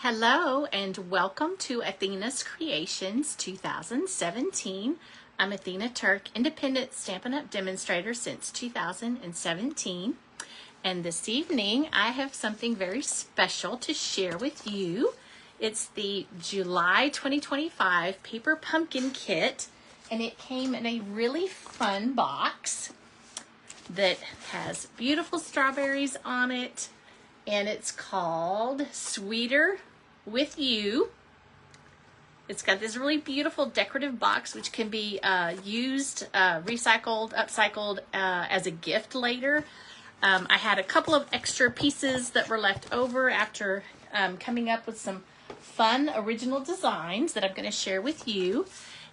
Hello and welcome to Athena's Creations 2017. I'm Athena Turk, independent Stampin' Up! Demonstrator since 2017. And this evening I have something very special to share with you. It's the July 2025 Paper Pumpkin Kit, and it came in a really fun box that has beautiful strawberries on it, and it's called Sweeter with You. It's got this really beautiful decorative box which can be used, recycled, upcycled as a gift later. I had a couple of extra pieces that were left over after coming up with some fun original designs that I'm going to share with you.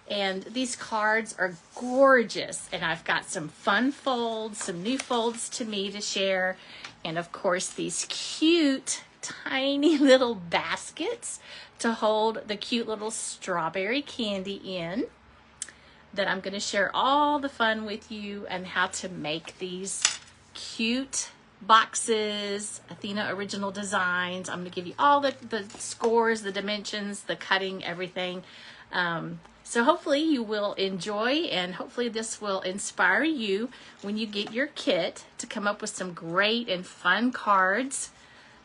And these cards are gorgeous, and I've got some fun folds, some new folds to me to share, and of course these cute tiny little baskets to hold the cute little strawberry candy in, that I'm going to share all the fun with you and how to make these cute boxes, Athena original designs. I'm going to give you all the scores, the dimensions, the cutting, everything. So hopefully you will enjoy, and hopefully this will inspire you when you get your kit to come up with some great and fun cards.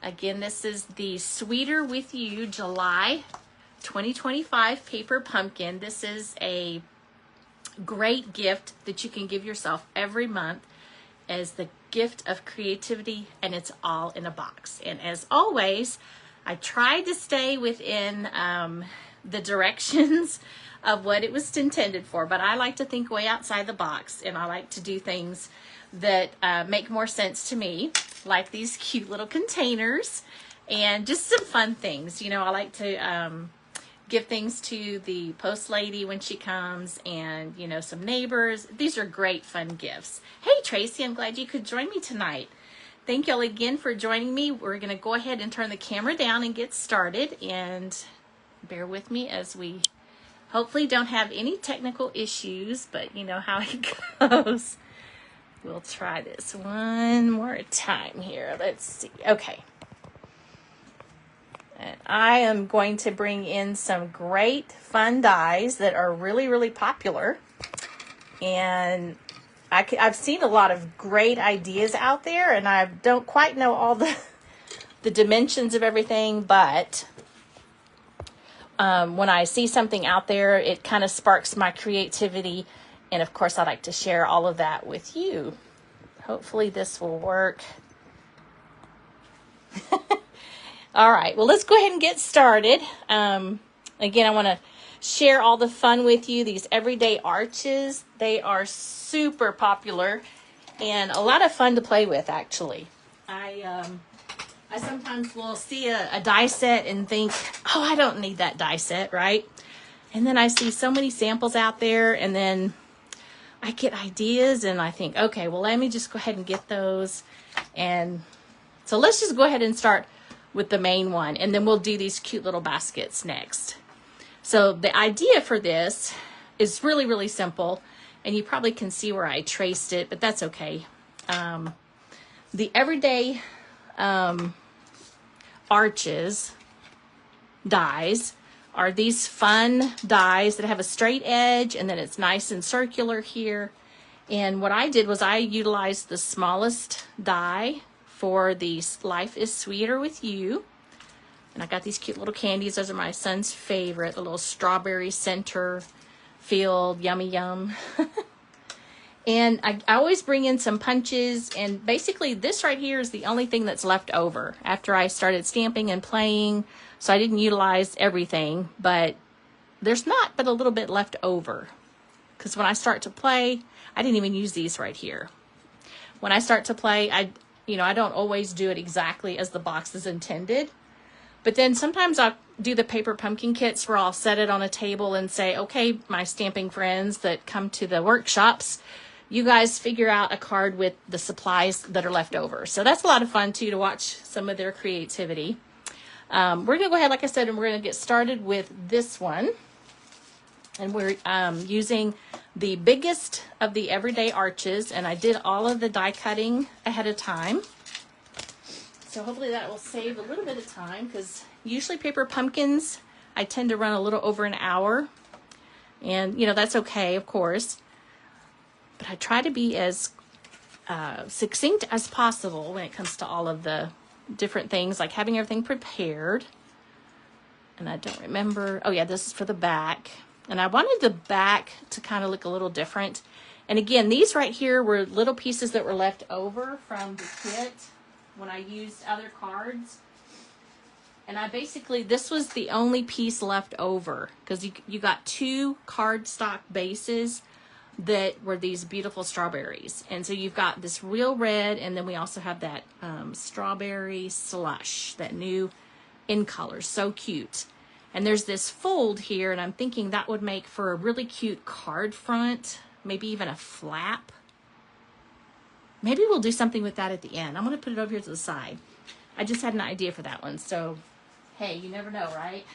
Again, this is the Sweeter with You July 2025 Paper Pumpkin. This is a great gift that you can give yourself every month as the gift of creativity, and it's all in a box. And as always, I tried to stay within the directions of what it was intended for, but I like to think way outside the box, and I like to do things that make more sense to me, like these cute little containers and just some fun things. You know, I like to give things to the post lady when she comes, and you know, some neighbors. These are great fun gifts. Hey Tracy, I'm glad you could join me tonight. Thank y'all again for joining me. We're gonna go ahead and turn the camera down and get started, and bear with me as we hopefully don't have any technical issues, but you know how it goes. We'll try this one more time here. Let's see. Okay. And I am going to bring in some great fun dies that are really, really popular. And I've seen a lot of great ideas out there, and I don't quite know all the dimensions of everything, but when I see something out there, it kind of sparks my creativity. And of course, I like to share all of that with you. Hopefully this will work. All right, well, let's go ahead and get started. Again, I want to share all the fun with you. These everyday arches, they are super popular and a lot of fun to play with, actually. I sometimes will see a die set and think, oh, I don't need that die set, right? And then I see so many samples out there, and then I get ideas and I think, okay, well, let me just go ahead and get those. And so let's just go ahead and start with the main one, and then we'll do these cute little baskets next. So the idea for this is really, really simple, and you probably can see where I traced it, but that's okay. The everyday arches dies are these fun dies that have a straight edge, and then it's nice and circular here. And what I did was I utilized the smallest die for the Life is Sweeter with You. And I got these cute little candies. Those are my son's favorite, the little strawberry center filled yummy yum. And I always bring in some punches, and basically this right here is the only thing that's left over after I started stamping and playing. So I didn't utilize everything, but there's not but a little bit left over. Because when I start to play, I didn't even use these right here. When I start to play, I don't always do it exactly as the box is intended. But then sometimes I'll do the paper pumpkin kits where I'll set it on a table and say, okay, my stamping friends that come to the workshops, you guys figure out a card with the supplies that are left over. So that's a lot of fun too, to watch some of their creativity. We're going to go ahead, like I said, and we're going to get started with this one. And we're using the biggest of the everyday arches, and I did all of the die cutting ahead of time. So hopefully that will save a little bit of time, because usually paper pumpkins, I tend to run a little over an hour. And, you know, that's okay, of course. But I try to be as succinct as possible when it comes to all of the different things, like having everything prepared. And I don't remember. Oh, yeah, this is for the back. And I wanted the back to kind of look a little different. And again, these right here were little pieces that were left over from the kit when I used other cards. And I basically, this was the only piece left over, because you got 2 cardstock bases that were these beautiful strawberries. And so you've got this real red, and then we also have that strawberry slush, that new in color. So cute. And there's this fold here, and I'm thinking that would make for a really cute card front, maybe even a flap. Maybe we'll do something with that at the end. I'm going to put it over here to the side. I just had an idea for that one. So, hey, you never know, right?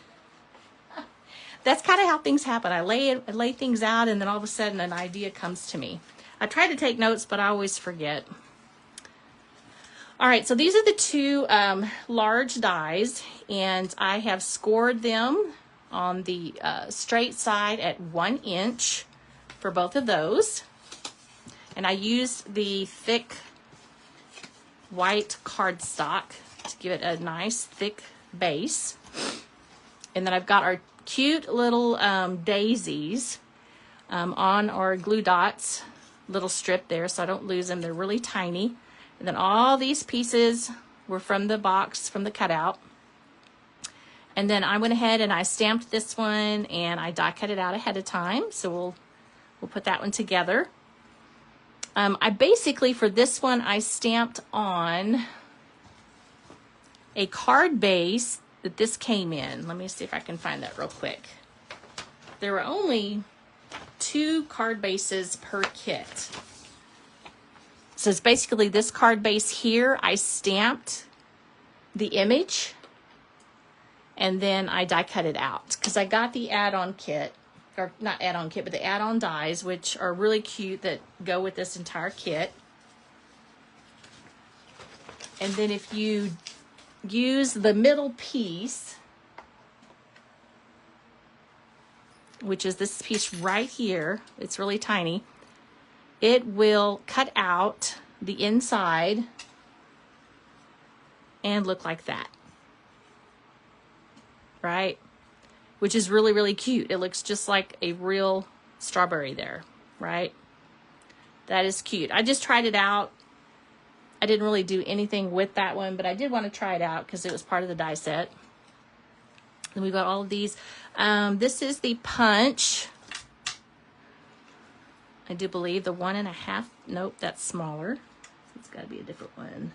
That's kind of how things happen. I lay things out, and then all of a sudden an idea comes to me. I try to take notes, but I always forget. All right, so these are the 2 large dies, and I have scored them on the straight side at 1 inch for both of those. And I used the thick white cardstock to give it a nice thick base. And then I've got our cute little daisies on our glue dots little strip there, so I don't lose them. They're really tiny. And then all these pieces were from the box, from the cutout. And then I went ahead and I stamped this one, and I die cut it out ahead of time. So we'll put that one together. I basically, for this one, I stamped on a card base that this came in. Let me see if I can find that real quick. There were only 2 card bases per kit. So it's basically this card base here. I stamped the image, and then I die cut it out, because I got the add-on kit, or not add-on kit, but the add-on dies, which are really cute, that go with this entire kit. And then if you use the middle piece, which is this piece right here, it's really tiny, it will cut out the inside and look like that, right? Which is really, really cute. It looks just like a real strawberry there, right? That is cute. I just tried it out. I didn't really do anything with that one, but I did want to try it out because it was part of the die set. And we've got all of these. This is the punch. I do believe the 1.5. Nope, that's smaller. It's got to be a different one.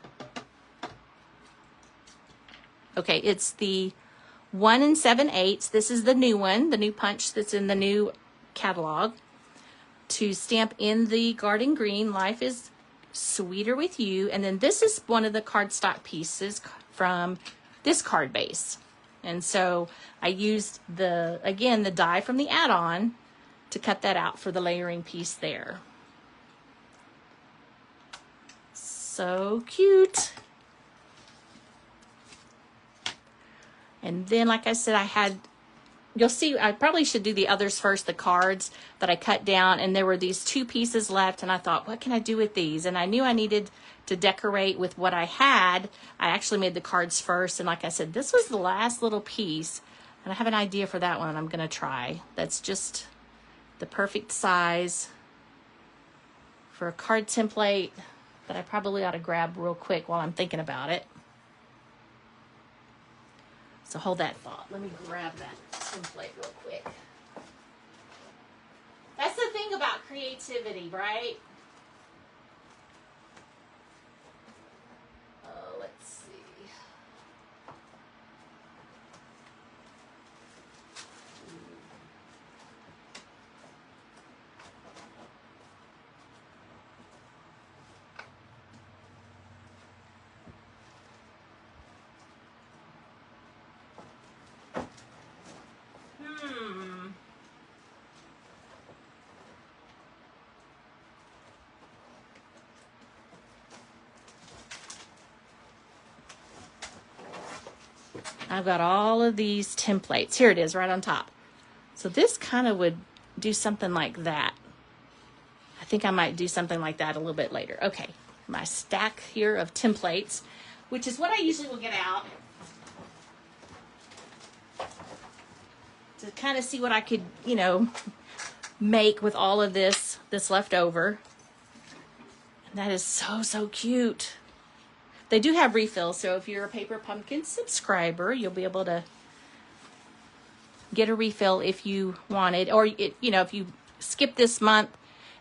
Okay, it's the 1 7/8. This is the new one, the new punch that's in the new catalog. To stamp in the Garden Green, Life is Sweeter with You. And then this is one of the cardstock pieces from this card base. And so I used again, the die from the add-on to cut that out for the layering piece there. So cute. And then, like I said, you'll see, I probably should do the others first, the cards that I cut down, and there were these 2 pieces left, and I thought, what can I do with these? And I knew I needed to decorate with what I had. I actually made the cards first, and like I said, this was the last little piece, and I have an idea for that one I'm going to try. That's just the perfect size for a card template that I probably ought to grab real quick while I'm thinking about it. So hold that thought. Let me grab that template real quick. That's the thing about creativity, right? Let's see. I've got all of these templates. Here it is right on top. So this kind of would do something like that. I think I might do something like that a little bit later. Okay, my stack here of templates, which is what I usually will get out to kind of see what I could, you know, make with all of this that's left over. And that is so, so cute. They do have refills, so if you're a Paper Pumpkin subscriber, you'll be able to get a refill if you wanted, or you know, if you skip this month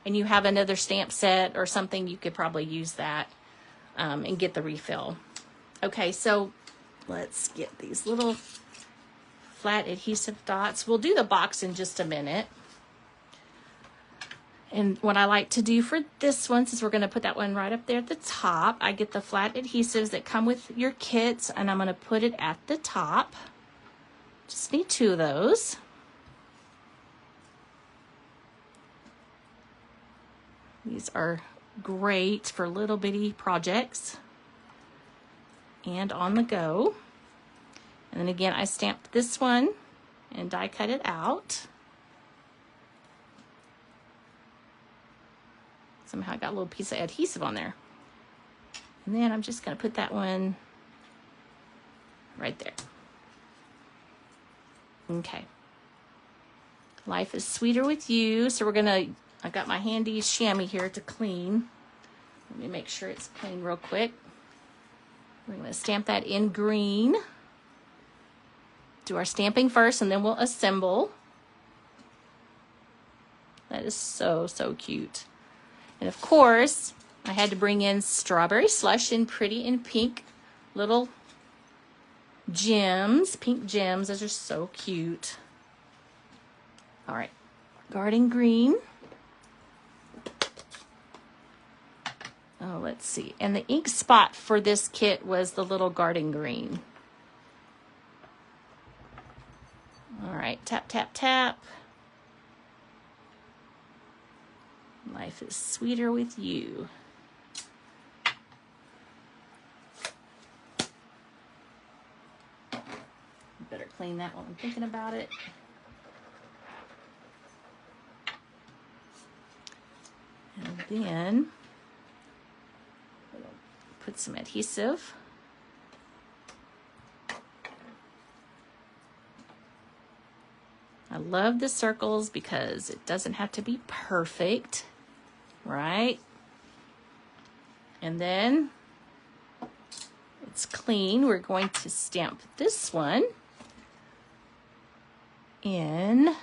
and you have another stamp set or something, you could probably use that and get the refill. Okay, so let's get these little flat adhesive dots. We'll do the box in just a minute. And what I like to do for this one, since we're going to put that one right up there at the top, I get the flat adhesives that come with your kits, and I'm going to put it at the top. Just need 2 of those. These are great for little bitty projects and on the go. And then again, I stamped this one and die cut it out. Somehow I got a little piece of adhesive on there. And then I'm just going to put that one right there. Okay. Life is sweeter with you. So we're going to, I've got my handy chamois here to clean. Let me make sure it's clean real quick. We're going to stamp that in green. Do our stamping first and then we'll assemble. That is so, so cute. And of course, I had to bring in Strawberry Slush in pretty and pink little gems, pink gems. Those are so cute. All right, Garden Green. Oh, let's see. And the ink spot for this kit was the little Garden Green. All right, tap, tap, tap. Life is sweeter with you. Better clean that while I'm thinking about it. And then put some adhesive. I love the circles because it doesn't have to be perfect. Right? And then it's clean. We're going to stamp this one in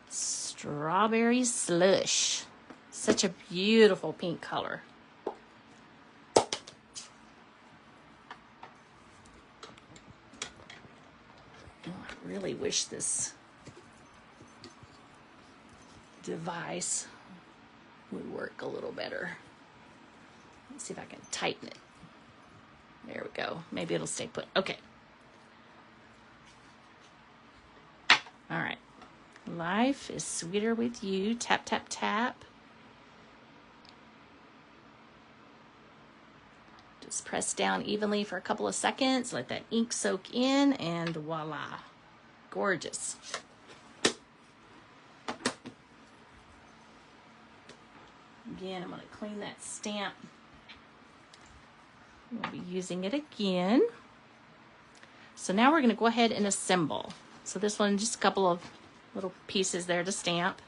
Strawberry Slush. Such a beautiful pink color. Oh, I really wish this device would work a little better. Let's see if I can tighten it. There we go. Maybe it'll stay put. Okay. All right. Life is sweeter with you. Tap, tap, tap. Just press down evenly for a couple of seconds. Let that ink soak in and voila. Gorgeous. Again, I'm going to clean that stamp. We'll be using it again. So now we're going to go ahead and assemble. So this one, just a couple of little pieces there to stamp.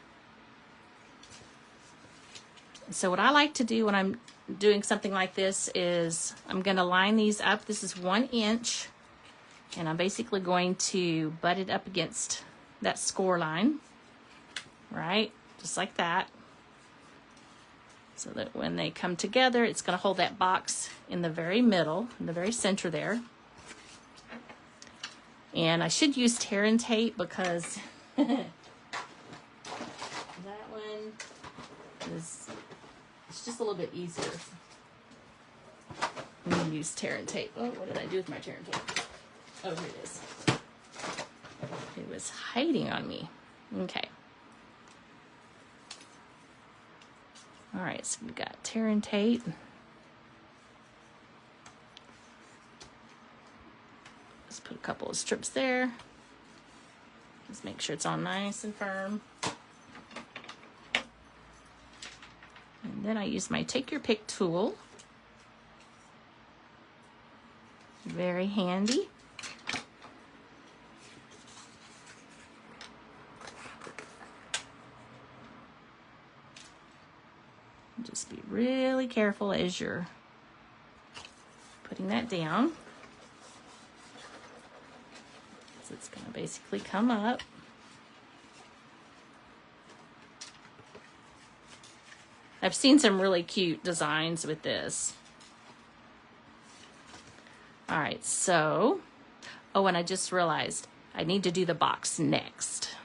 So what I like to do when I'm doing something like this is I'm going to line these up. This is 1 inch. And I'm basically going to butt it up against that score line. Right? Just like that. So that when they come together, it's going to hold that box in the very middle, in the very center there. And I should use tear and tape because that one is, it's just a little bit easier when you use tear and tape. Oh, what did I do with my tear and tape? Oh, here it is. It was hiding on me. Okay. All right, so we've got tear and tape. Just put a couple of strips there. Just make sure it's all nice and firm. And then I use my Take Your Pick tool. Very handy. Just be really careful as you're putting that down. So it's going to basically come up. I've seen some really cute designs with this. All right, so, oh, and I just realized I need to do the box next.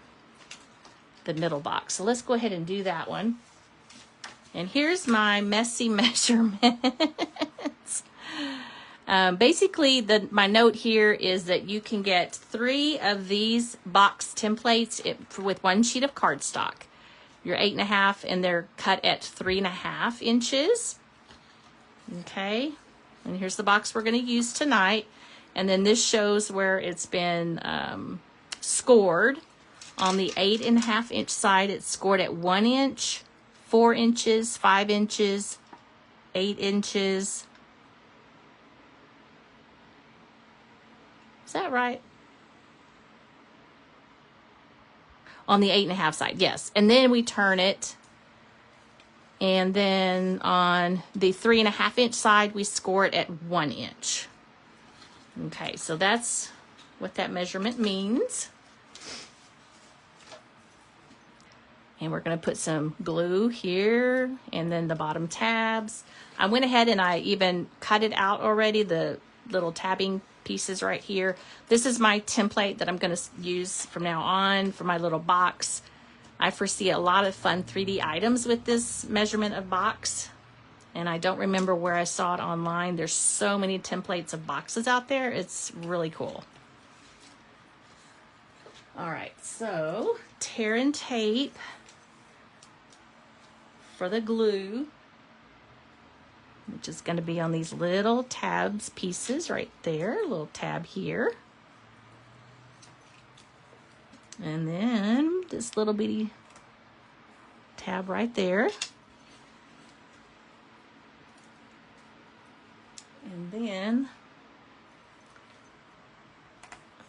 The middle box. So let's go ahead and do that one. And here's my messy measurements. Basically, my note here is that you can get 3 of these box templates with 1 sheet of cardstock. You're 8.5, and they're cut at 3.5 inches. Okay, and here's the box we're going to use tonight. And then this shows where it's been scored. On the 8.5 inch side, it's scored at 1 inch, 4 inches, 5 inches, 8 inches. Is that right? On the 8.5 side, yes. And then we turn it. And then on the 3.5 inch side, we score it at 1 inch. Okay, so that's what that measurement means. And we're going to put some glue here and then the bottom tabs. I went ahead and I even cut it out already, the little tabbing pieces right here. This is my template that I'm going to use from now on for my little box. I foresee a lot of fun 3D items with this measurement of box. And I don't remember where I saw it online. There's so many templates of boxes out there. It's really cool. All right, so tear and tape for the glue, which is going to be on these little tabs pieces right there, a little tab here. And then this little bitty tab right there. And then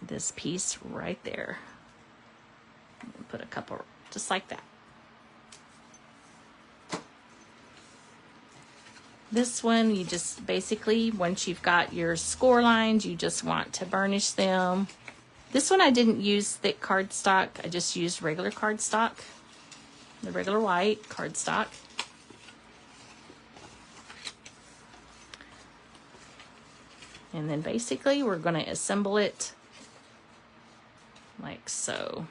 this piece right there. Put a couple just like that. This one, you just basically, once you've got your score lines, you just want to burnish them. This one I didn't use thick cardstock. I just used regular cardstock, the regular white cardstock. And then basically we're going to assemble it like so.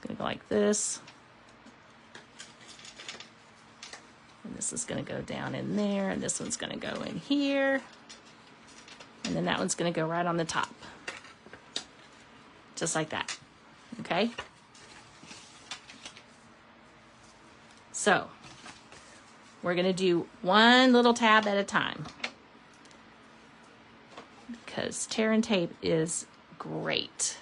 Going to go like this. And this is going to go down in there, and this one's going to go in here. And then that one's going to go right on the top. Just like that. Okay? So, we're going to do one little tab at a time. Because tear and tape is great.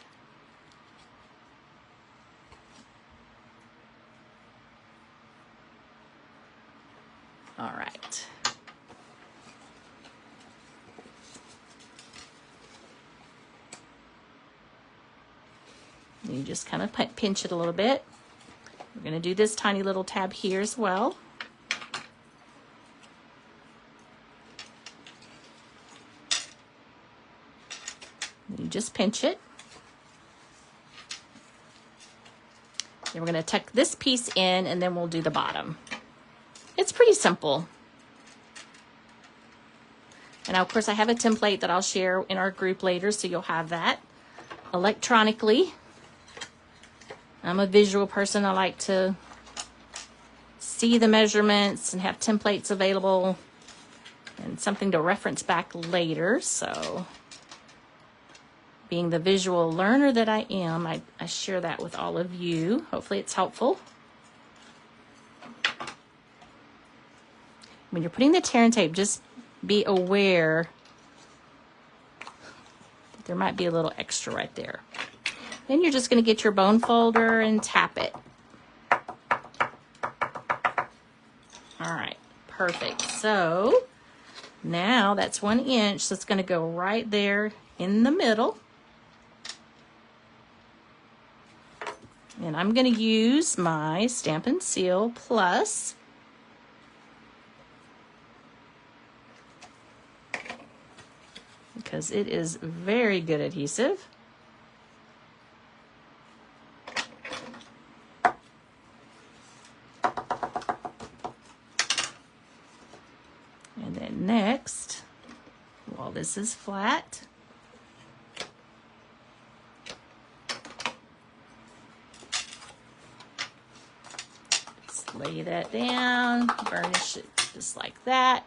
All right. You just kind of pinch it a little bit. We're going to do this tiny little tab here as well. You just pinch it. Then we're going to tuck this piece in, and then we'll do the bottom. It's pretty simple. And of course I have a template that I'll share in our group later, so you'll have that electronically. I'm a visual person. I like to see the measurements and have templates available and something to reference back later. So being the visual learner that I am, I share that with all of you. Hopefully it's helpful. when you're putting the tear and tape, just be aware that there might be a little extra right there. Then you're just going to get your bone folder and tap it. All right, perfect. So now that's 1 inch, so it's going to go right there in the middle. And I'm going to use my Stampin' Seal Plus. Because it is very good adhesive. And then next, while this is flat, just lay that down, burnish it just like that.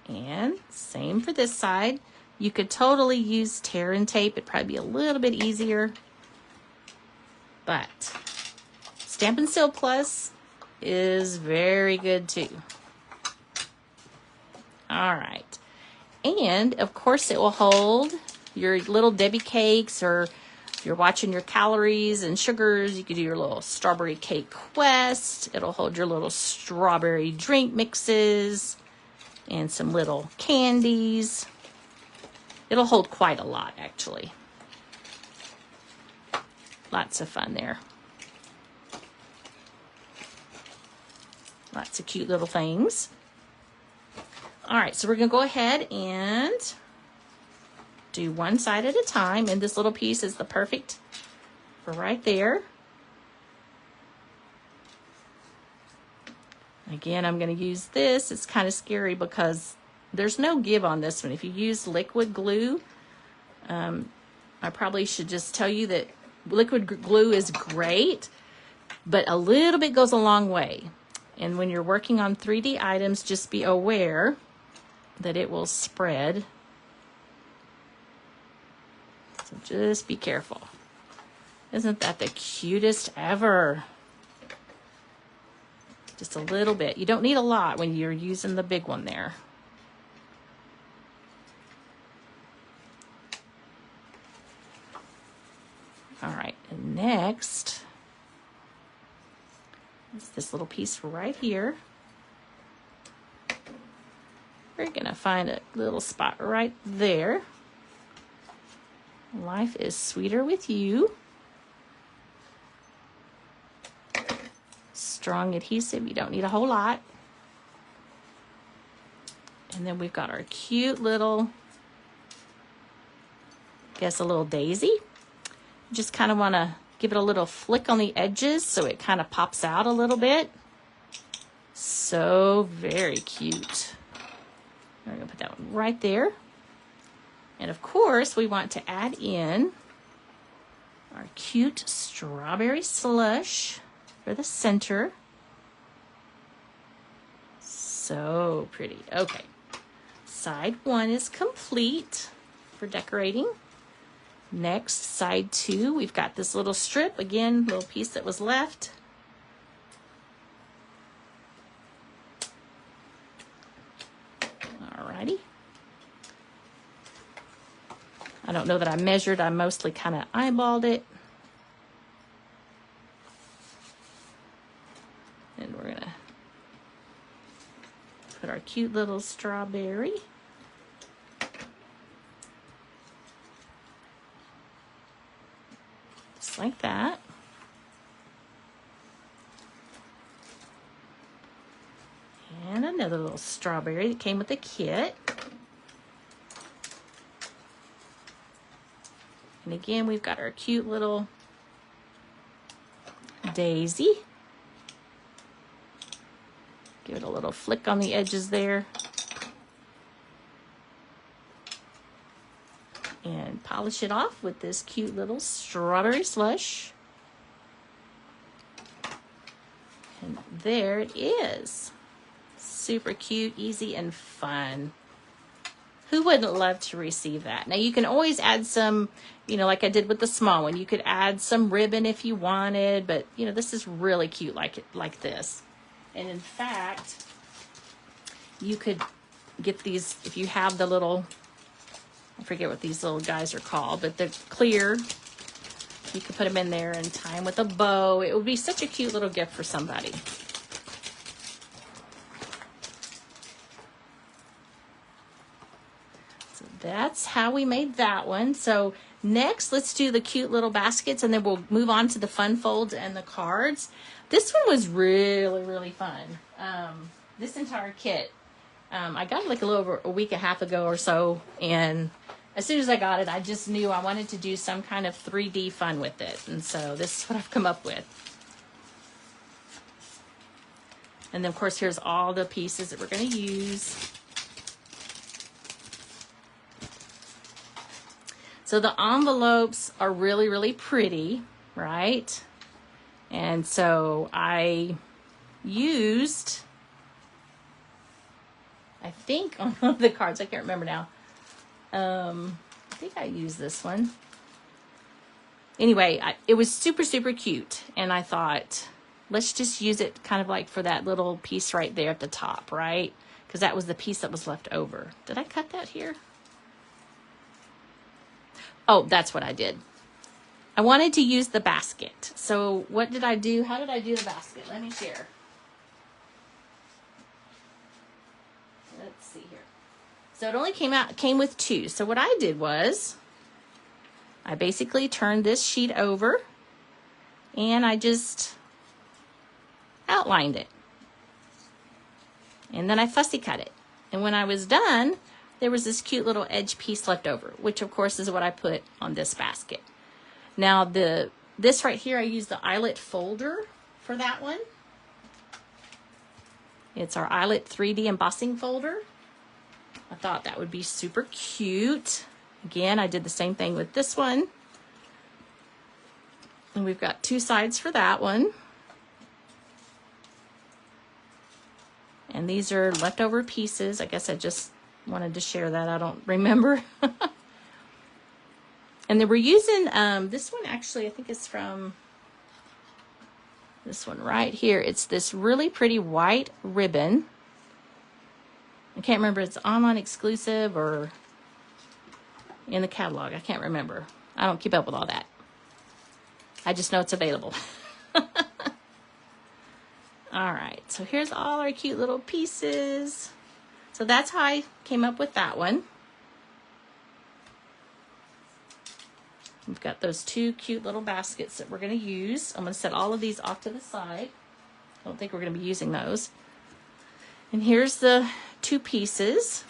And same for this side. You could totally use tear and tape. It'd probably be a little bit easier. But Stampin' Seal Plus is very good too. All right. And of course it will hold your little Debbie cakes, or if you're watching your calories and sugars, you could do your little strawberry cake quest. It'll hold your little strawberry drink mixes and some little candies. It'll hold quite a lot, actually. Lots of fun there. Lots of cute little things. All right, so we're gonna go ahead and do one side at a time, and this little piece is the perfect for right there. Again, I'm going to use this. It's kind of scary because there's no give on this one. If you use liquid glue, I probably should just tell you that liquid glue is great, but a little bit goes a long way. And when you're working on 3D items, just be aware that it will spread. So just be careful. Isn't that the cutest ever? Just a little bit. You don't need a lot when you're using the big one there. All right, and next is this little piece right here. We're gonna find a little spot right there. Life is sweeter with you. Strong adhesive, you don't need a whole lot. And then we've got our cute little, I guess a little daisy. Just kind of want to give it a little flick on the edges so it kind of pops out a little bit. So very cute. We're going to put that one right there. And of course, we want to add in our cute strawberry slush for the center. So pretty. Okay, side one is complete for decorating. Next, side two, we've got this little strip, again, little piece that was left. Alrighty. I don't know that I measured, I mostly kind of eyeballed it. And we're gonna put our cute little strawberry. Just like that. And another little strawberry that came with the kit. And again, we've got our cute little daisy. Give it a little flick on the edges there. And polish it off with this cute little strawberry slush. And there it is. Super cute, easy, and fun. Who wouldn't love to receive that? Now you can always add some, you know, like I did with the small one. You could add some ribbon if you wanted, but you know, this is really cute like this. And in fact, you could get these, if you have the little, I forget what these little guys are called, but they're clear. You could put them in there and tie them with a bow. It would be such a cute little gift for somebody. So that's how we made that one. So next, let's do the cute little baskets, and then we'll move on to the fun folds and the cards. This one was really, really fun. This entire kit, I got it like a little over a week and a half ago or so, and as soon as I got it, I just knew I wanted to do some kind of 3D fun with it, and so this is what I've come up with. And then, of course, here's all the pieces that we're going to use. So the envelopes are really, really pretty, right? And so I used, I think on one of the cards, I can't remember now. I think I used this one. Anyway, it was super, super cute. And I thought, let's just use it kind of like for that little piece right there at the top, right? Because that was the piece that was left over. Did I cut that here? Oh, that's what I did. I wanted to use the basket. So what did I do? How did I do the basket? Let me share. Let's see here. So it only came with 2. So what I did was I basically turned this sheet over and I just outlined it. And then I fussy cut it. And when I was done, there was this cute little edge piece left over, which of course is what I put on this basket. Now this right here, I used the eyelet folder for that one. It's our eyelet 3D embossing folder. I thought that would be super cute. Again, I did the same thing with this one. And we've got 2 sides for that one. And these are leftover pieces. I guess I just wanted to share that. I don't remember. And then we're using this one, actually, I think it's from this one right here. It's this really pretty white ribbon. I can't remember if it's online exclusive or in the catalog. I can't remember. I don't keep up with all that. I just know it's available. All right, so here's all our cute little pieces. So that's how I came up with that one. We've got those 2 cute little baskets that we're going to use. I'm going to set all of these off to the side. I don't think we're going to be using those. And here's the 2 pieces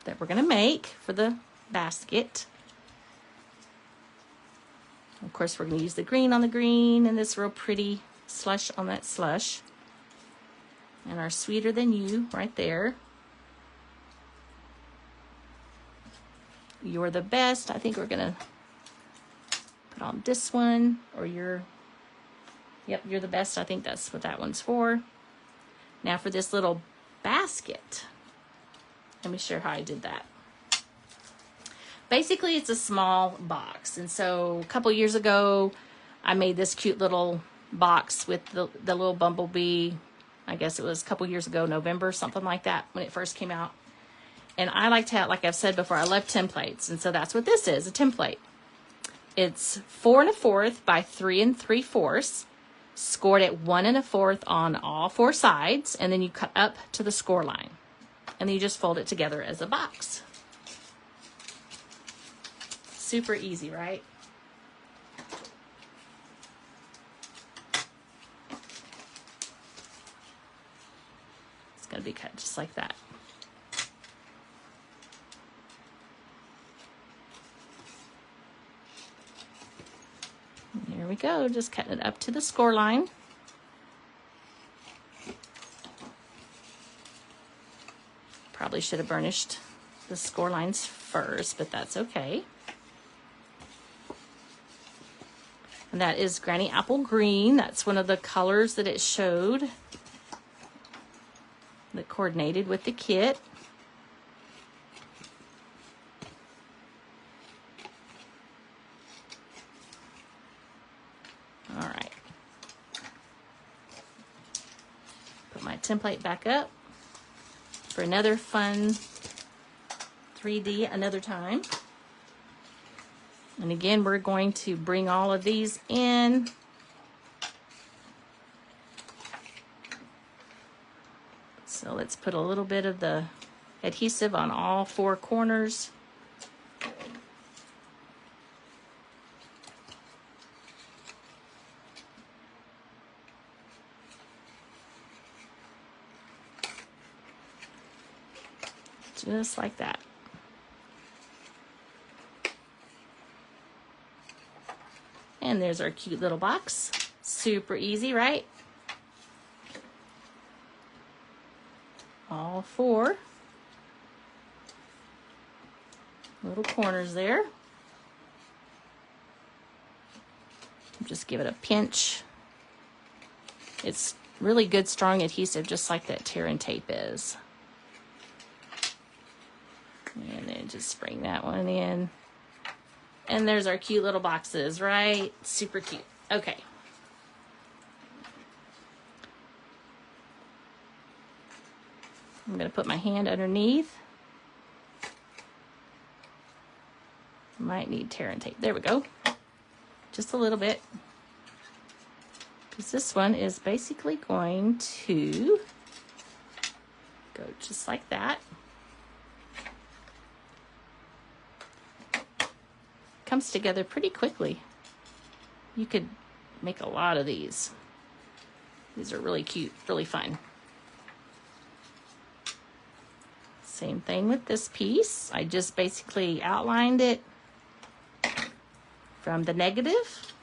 that we're going to make for the basket. Of course, we're going to use the green on the green and this real pretty slush on that slush. And our Sweeter Than You right there. You're the Best. I think we're going to put on this one, or You're the Best. I think that's what that one's for. Now for this little basket, let me share how I did that. Basically, it's a small box. And so a couple years ago, I made this cute little box with the little bumblebee. I guess it was a couple years ago, November, something like that, when it first came out. And I like to have, like I've said before, I love templates. And so that's what this is, a template. It's 4 1/4 by 3 3/4, scored at 1 1/4 on all 4 sides, and then you cut up to the score line. And then you just fold it together as a box. Super easy, right? It's going to be cut just like that. There we go, just cutting it up to the score line. Probably should have burnished the score lines first, but that's okay. And that is Granny Apple Green. That's one of the colors that it showed that coordinated with the kit. All right. template back up for another fun 3D another time. And again, we're going to bring all of these in. So let's put a little bit of the adhesive on all 4 corners. Just like that. And there's our cute little box. Super easy, right? All 4 little corners there. Just give it a pinch. It's really good, strong adhesive, just like that tear and tape is. And then just bring that one in. And there's our cute little boxes, right? Super cute. Okay. I'm going to put my hand underneath. Might need tear and tape. There we go. Just a little bit. Because this one is basically going to go just like that. Comes together pretty quickly. You could make a lot of these. These are really cute, really fun. Same thing with this piece. I just basically outlined it from the negative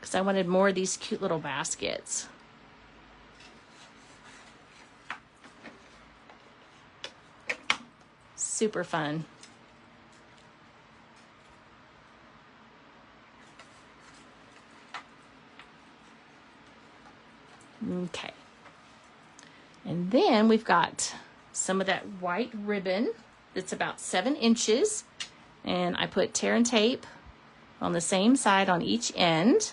because I wanted more of these cute little baskets. Super fun. Okay. And then we've got some of that white ribbon that's about 7 inches. And I put tear and tape on the same side on each end.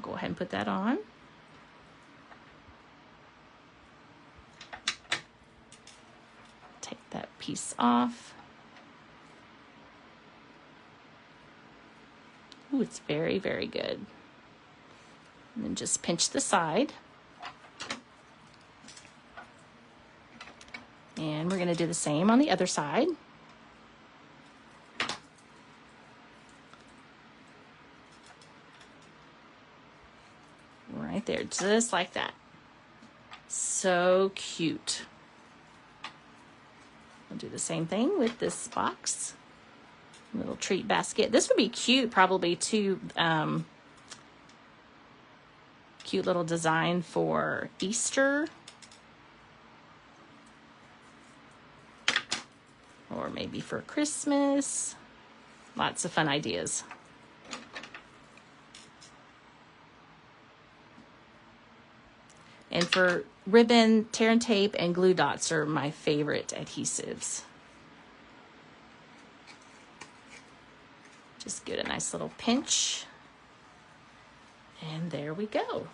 Go ahead and put that on. Take that piece off. Ooh, it's very, very good. And then just pinch the side. And we're going to do the same on the other side. Right there, just like that. So cute. I'll do the same thing with this box. Little treat basket. This would be cute, probably too. Cute little design for Easter. Or maybe for Christmas. Lots of fun ideas. And for ribbon, tear and tape, and glue dots are my favorite adhesives. Just give it a nice little pinch. And there we go.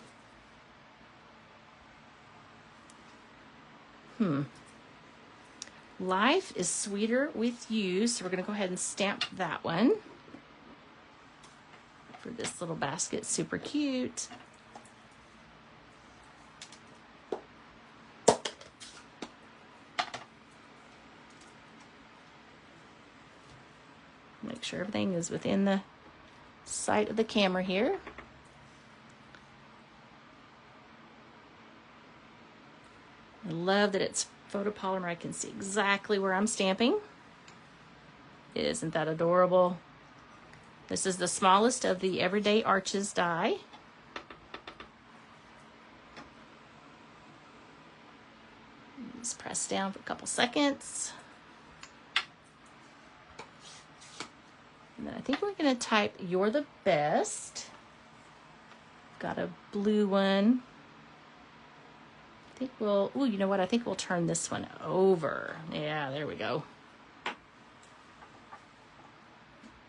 Life is sweeter with you. So we're going to go ahead and stamp that one for this little basket. Super cute. Make sure everything is within the sight of the camera here. I love that it's photopolymer. I can see exactly where I'm stamping. Isn't that adorable? This is the smallest of the Everyday Arches die. Just press down for a couple seconds. And then I think we're going to type "You're the Best." Got a blue one. I think we'll, ooh, you know what? I think we'll turn this one over. Yeah, there we go.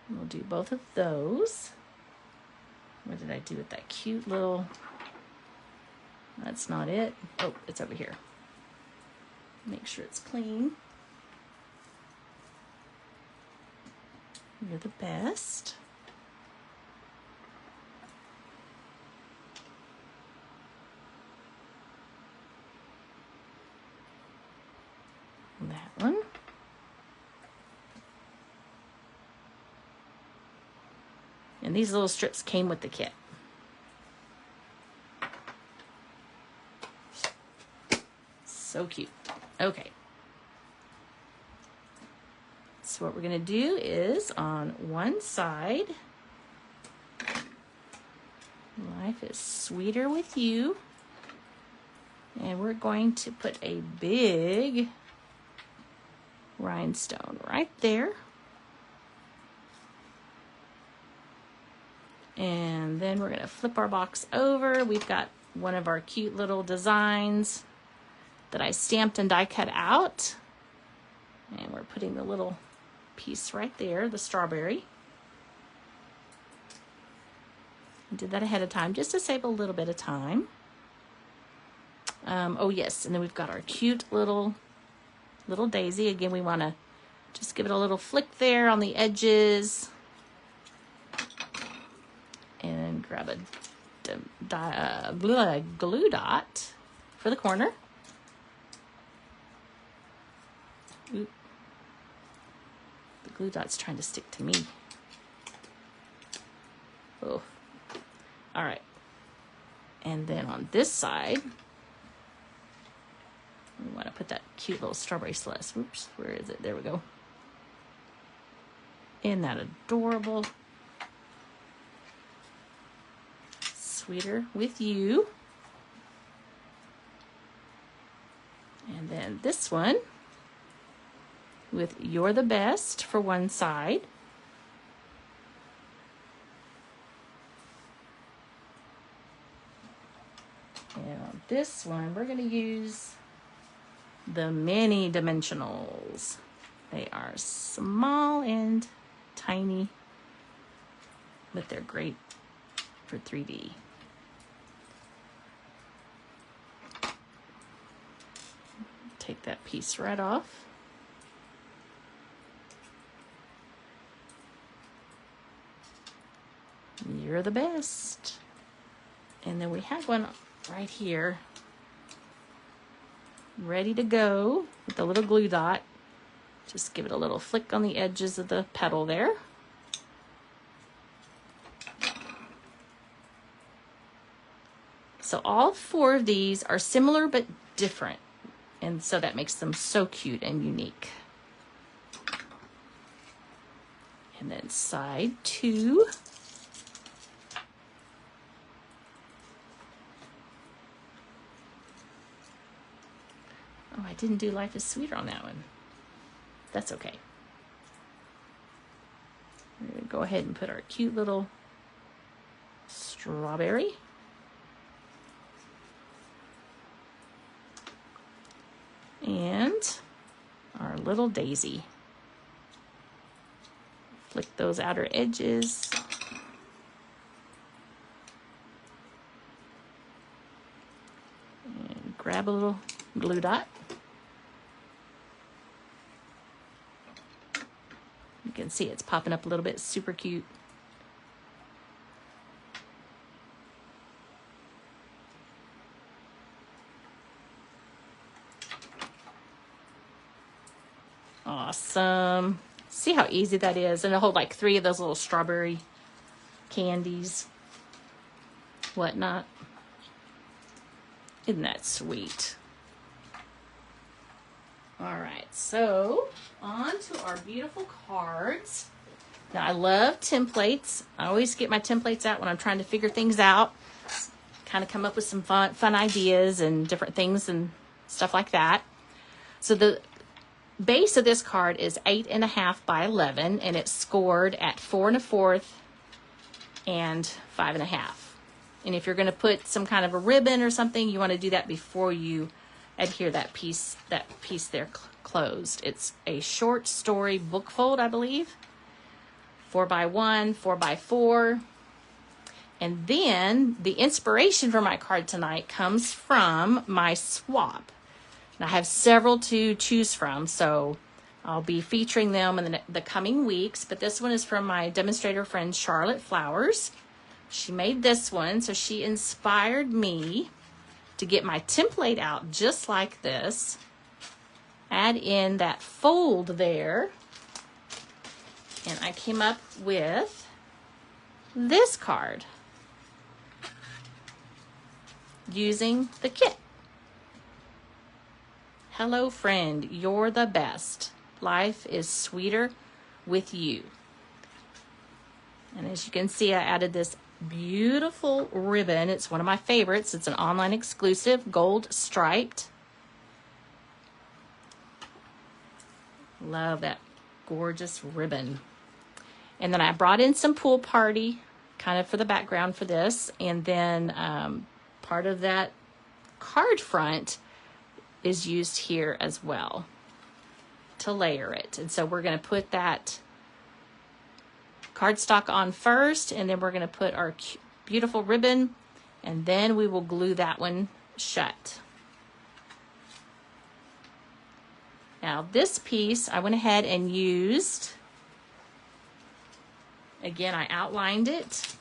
We'll do both of those. What did I do with that cute little That's not it. Oh, it's over here. Make sure it's clean. You're the best. That one. And these little strips came with the kit. So cute. Okay. So what we're going to do is on one side, life is sweeter with you. And we're going to put a big rhinestone right there. And then we're going to flip our box over. We've got one of our cute little designs that I stamped and die cut out. And we're putting the little piece right there, the strawberry. I did that ahead of time just to save a little bit of time. Oh yes, and then we've got our cute little daisy. Again, we want to just give it a little flick there on the edges. And grab a glue dot for the corner. Oop. The glue dot's trying to stick to me. Oh. All right. And then on this side, we want to put that cute little strawberry celeste. Oops, where is it? There we go. Isn't that adorable? Sweeter with you. And then this one with you're the best for one side. And on this one, we're going to use the mini dimensionals. They are small and tiny, but they're great for 3D. Take that piece right off. You're the best. And then we have one right here, ready to go with the little glue dot. Just give it a little flick on the edges of the petal there. So all four of these are similar but different. And so that makes them so cute and unique. And then side two. Oh, I didn't do Life is Sweeter on that one. That's okay. We're going to go ahead and put our cute little strawberry. And our little daisy. Flick those outer edges. And grab a little glue dot. You can see it's popping up a little bit, super cute. Awesome. See how easy that is? And I hold like 3 of those little strawberry candies, whatnot. Isn't that sweet? All right, so on to our beautiful cards. Now I love templates. I always get my templates out when I'm trying to figure things out, kind of come up with some fun ideas and different things and stuff like that. So the base of this card is 8.5 by 11, and it's scored at 4 1/4 and 5.5. And if you're going to put some kind of a ribbon or something, you want to do that before you adhere that piece there closed. It's a short story book fold, I believe. 4 by 1, 4 by 4, And then the inspiration for my card tonight comes from my swap. And I have several to choose from, so I'll be featuring them in the coming weeks. But this one is from my demonstrator friend, Charlotte Flowers. She made this one, so she inspired me to get my template out just like this. Add in that fold there. And I came up with this card using the kit. Hello, friend, you're the best. Life is sweeter with you. And as you can see, I added this beautiful ribbon. It's one of my favorites. It's an online exclusive, gold striped. Love that gorgeous ribbon. And then I brought in some Pool Party kind of for the background for this. And then part of that card front is used here as well to layer it. And so we're going to put that cardstock on first, and then we're going to put our beautiful ribbon, and then we will glue that one shut. Now this piece I went ahead and used, again, I outlined it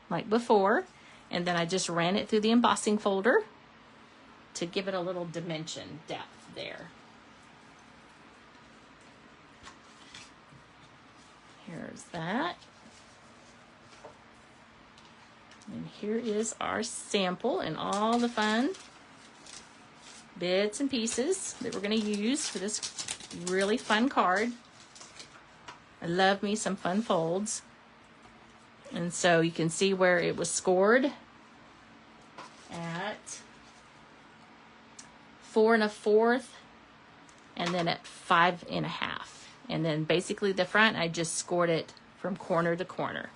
like before, and then I just ran it through the embossing folder to give it a little dimension, depth there. Here's that. And here is our sample and all the fun bits and pieces that we're going to use for this really fun card. I love me some fun folds. And so you can see where it was scored at 4 1/4 and then at 5 1/2. And then basically the front, I just scored it from corner to corner.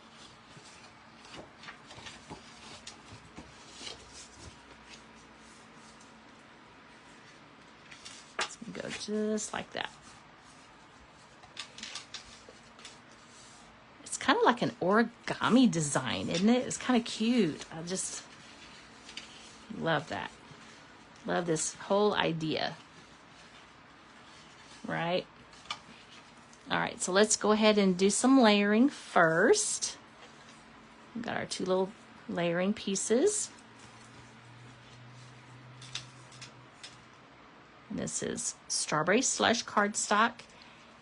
It's gonna go just like that. It's kind of like an origami design, isn't it? It's kind of cute. I just love that. Love this whole idea, right? All right, so let's go ahead and do some layering first. We've got our two little layering pieces. And this is Strawberry Slush cardstock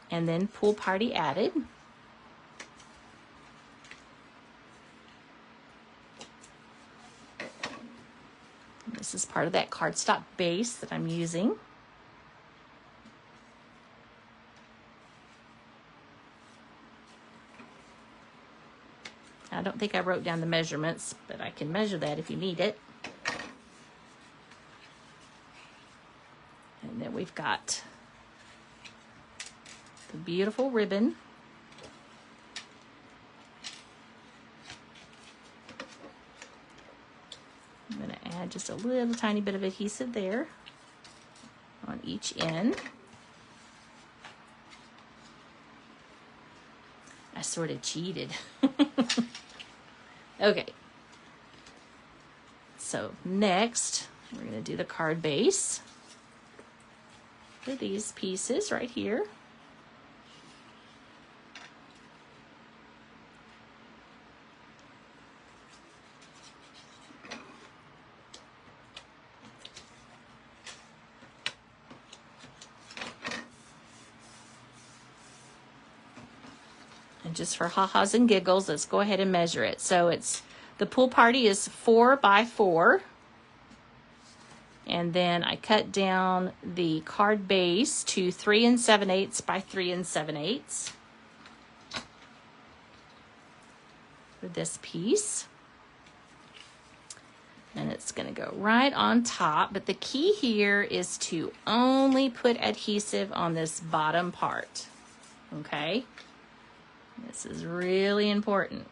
and then Pool Party added. This is part of that cardstock base that I'm using. I don't think I wrote down the measurements, but I can measure that if you need it. And then we've got the beautiful ribbon. I'm going to add just a little tiny bit of adhesive there on each end. I sort of cheated. Okay. So next, we're going to do the card base for these pieces right here. And just for ha-has and giggles, let's go ahead and measure it. So it's, the Pool Party is 4 by 4. And then I cut down the card base to 3 7/8 by 3 7/8 for this piece. And it's going to go right on top. But the key here is to only put adhesive on this bottom part. Okay? This is really important.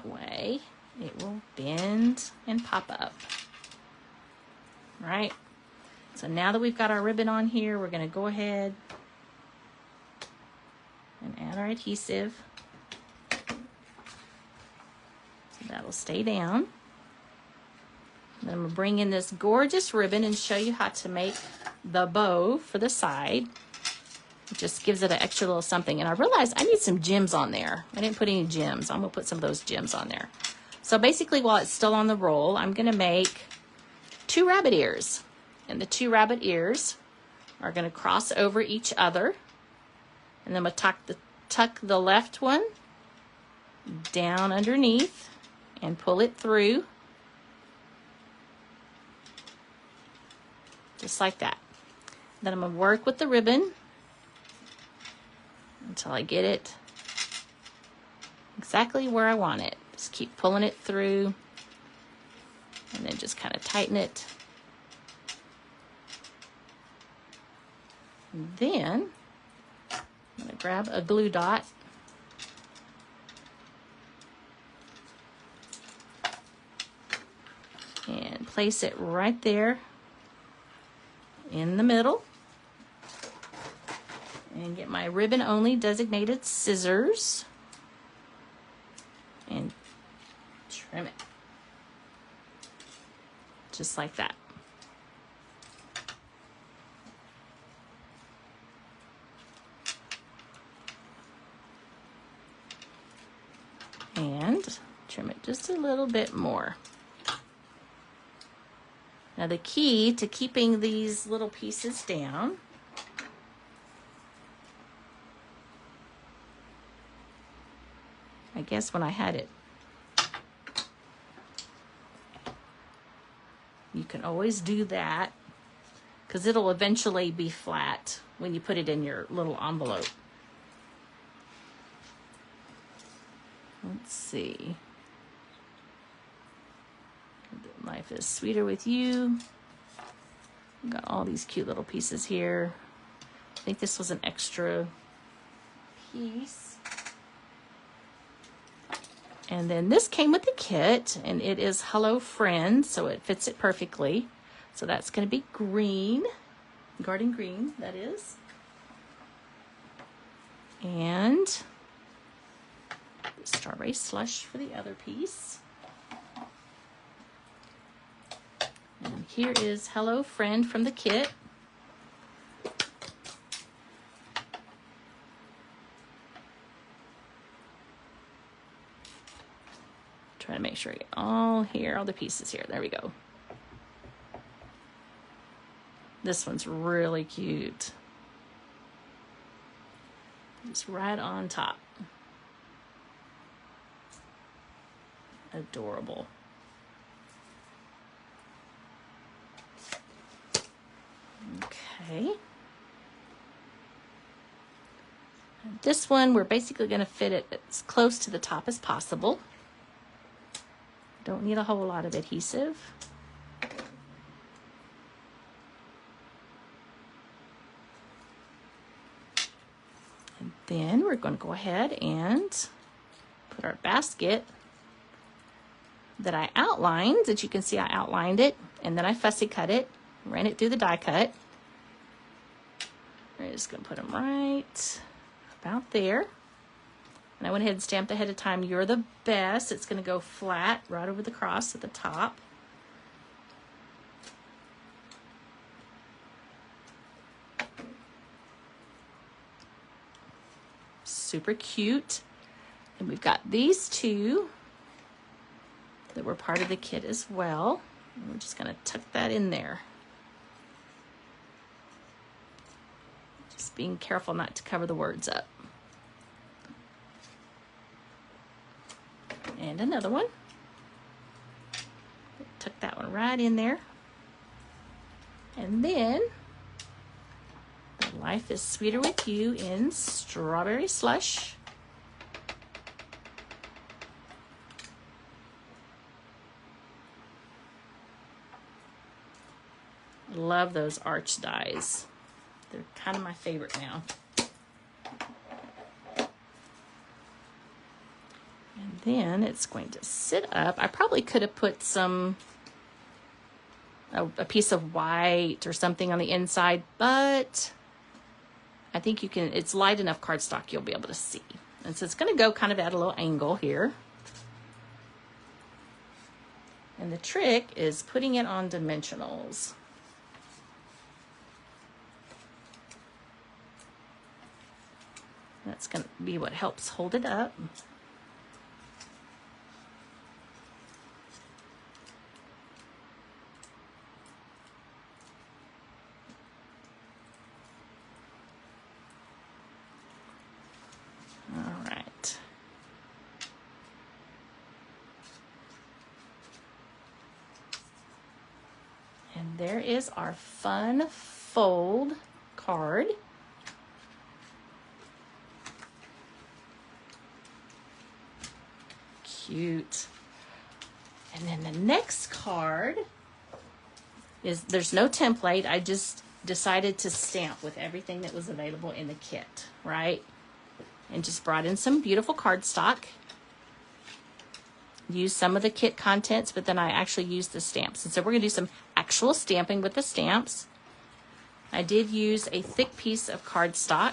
that way it will bend and pop up. All right. So now that we've got our ribbon on here, we're going to go ahead and add our adhesive. So that'll stay down. Then I'm going to bring in this gorgeous ribbon and show you how to make the bow for the side. It just gives it an extra little something. And I realized I need some gems on there. I didn't put any gems. I'm going to put some of those gems on there. So basically, while it's still on the roll, I'm going to make 2 rabbit ears. And the 2 rabbit ears are going to cross over each other. And then we'll tuck the left one down underneath and pull it through. Just like that. Then I'm going to work with the ribbon until I get it exactly where I want it. Just keep pulling it through and then just kind of tighten it. And then I'm going to grab a glue dot and place it right there in the middle, and get my ribbon only designated scissors and trim it just like that. And trim it just a little bit more. Now the key to keeping these little pieces down I guess when I had it, you can always do that because it'll eventually be flat when you put it in your little envelope. Let's see. Life is sweeter with you. Got all these cute little pieces here. I think this was an extra piece. And then this came with the kit, and it is Hello Friend, so it fits it perfectly. So that's going to be green, garden green, that is. And strawberry slush for the other piece. And here is Hello Friend from the kit. Try to make sure I get all here, all the pieces here. There we go. This one's really cute. It's right on top. Adorable. Okay. And this one, we're basically going to fit it as close to the top as possible. Don't need a whole lot of adhesive. And then we're going to go ahead and put our basket that I outlined, that you can see I outlined it, and then I fussy cut it, ran it through the die cut. We're just going to put them right about there. And I went ahead and stamped ahead of time, "You're the best." It's going to go flat right over the cross at the top. Super cute. And we've got these two that were part of the kit as well. And we're just going to tuck that in there. Just being careful not to cover the words up. And another one. Tuck that one right in there. And then Life is Sweeter with You in Strawberry Slush. Love those arch dies. They're kind of my favorite now. And then it's going to sit up. I probably could have put a piece of white or something on the inside, but I think you can, it's light enough cardstock you'll be able to see. And so it's going to go kind of at a little angle here. And the trick is putting it on dimensionals. That's going to be what helps hold it up. All right. And there is our fun fold card. Cute. And then the next card is, there's no template. I just decided to stamp with everything that was available in the kit, right? And just brought in some beautiful cardstock. Used some of the kit contents, but then I actually used the stamps. And so we're going to do some actual stamping with the stamps. I did use a thick piece of cardstock.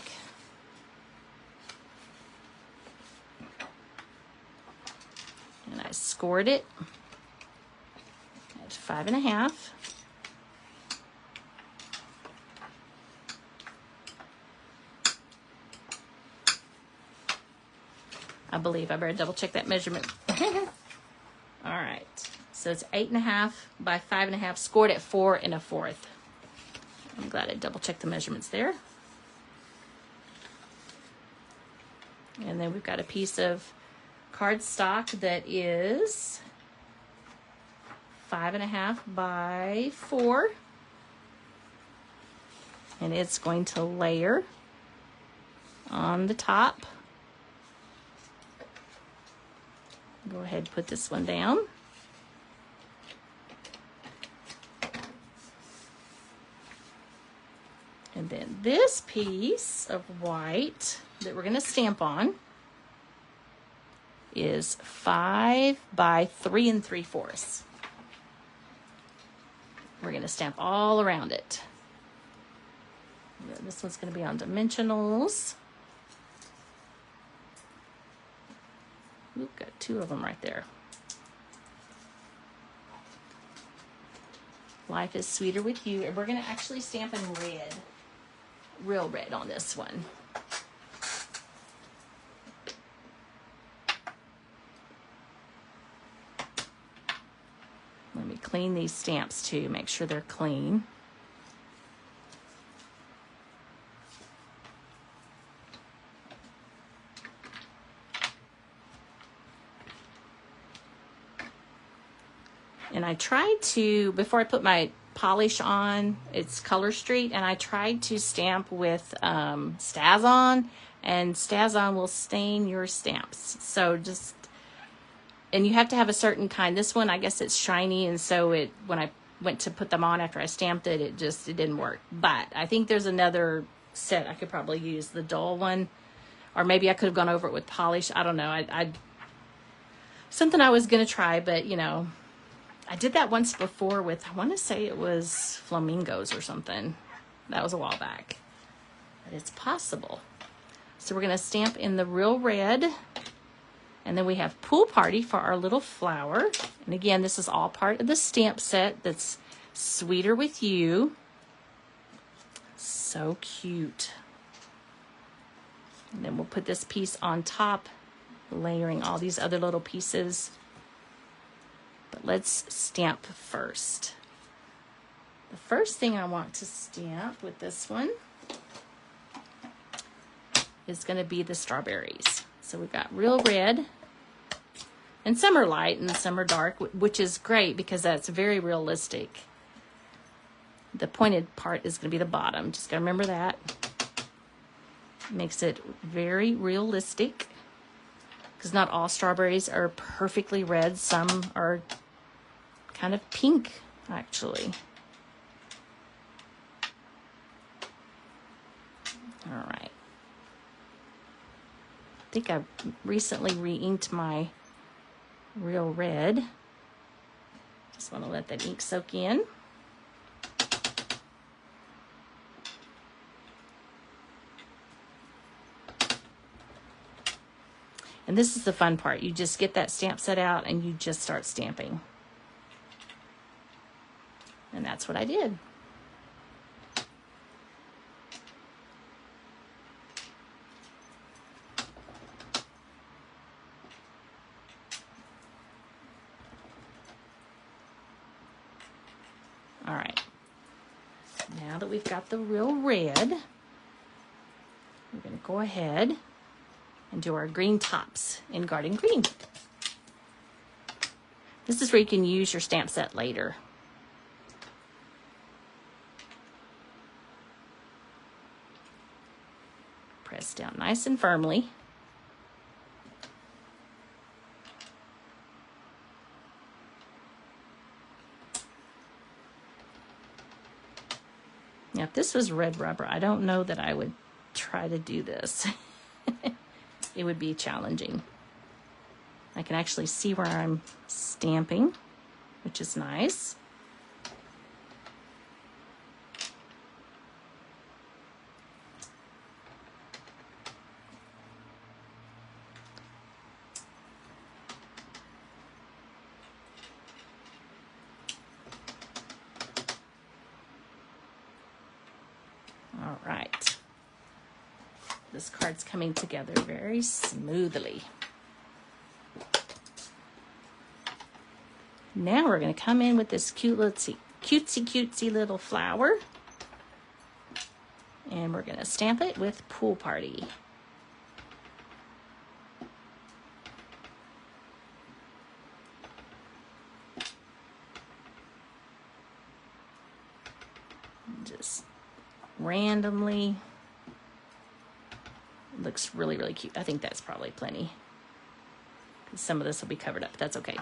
And I scored it at 5.5. I believe I better double check that measurement. All right, so it's 8.5 by 5.5, scored at 4 1/4. I'm glad I double checked the measurements there. And then we've got a piece of cardstock that is 5.5 by 4. And it's going to layer on the top. Go ahead and put this one down. And then this piece of white that we're going to stamp on is 5 by 3 3/4. We're going to stamp all around it. This one's going to be on dimensionals. We've got 2 of them right there. Life is sweeter with you. And we're going to actually stamp in red. Real red on this one. Let me clean these stamps too. Make sure they're clean. And I tried to, before I put my polish on, it's Color Street, and I tried to stamp with StazOn, and StazOn will stain your stamps. So just, and you have to have a certain kind. This one, I guess it's shiny, and so it, when I went to put them on after I stamped it, it didn't work. But I think there's another set I could probably use, the dull one, or maybe I could have gone over it with polish. I don't know. I something I was going to try, but you know, I did that once before with, I want to say it was flamingos or something. That was a while back. But it's possible. So we're going to stamp in the Real Red. And then we have Pool Party for our little flower. And again, this is all part of the stamp set that's Sweeter with You. So cute. And then we'll put this piece on top, layering all these other little pieces. But let's stamp first. The first thing I want to stamp with this one is going to be the strawberries. So we've got Real Red, and some are light and some are dark, which is great because that's very realistic. The pointed part is going to be the bottom. Just got to remember that. Makes it very realistic. Because not all strawberries are perfectly red. Some are kind of pink, actually. All right. I think I recently re-inked my Real Red. Just want to let that ink soak in. And this is the fun part. You just get that stamp set out and you just start stamping. And that's what I did. All right. Now that we've got the Real Red, we're going to go ahead and do our green tops in Garden Green. This is where you can use your stamp set later. Press down nice and firmly. Now, if this was red rubber, I don't know that I would try to do this. It would be challenging. I can actually see where I'm stamping, which is nice. All right. This card's coming together very smoothly. Now we're going to come in with this cutesy little flower. And we're going to stamp it with Pool Party. Just randomly. Looks really, really cute. I think that's probably plenty. Some of this will be covered up. That's okay.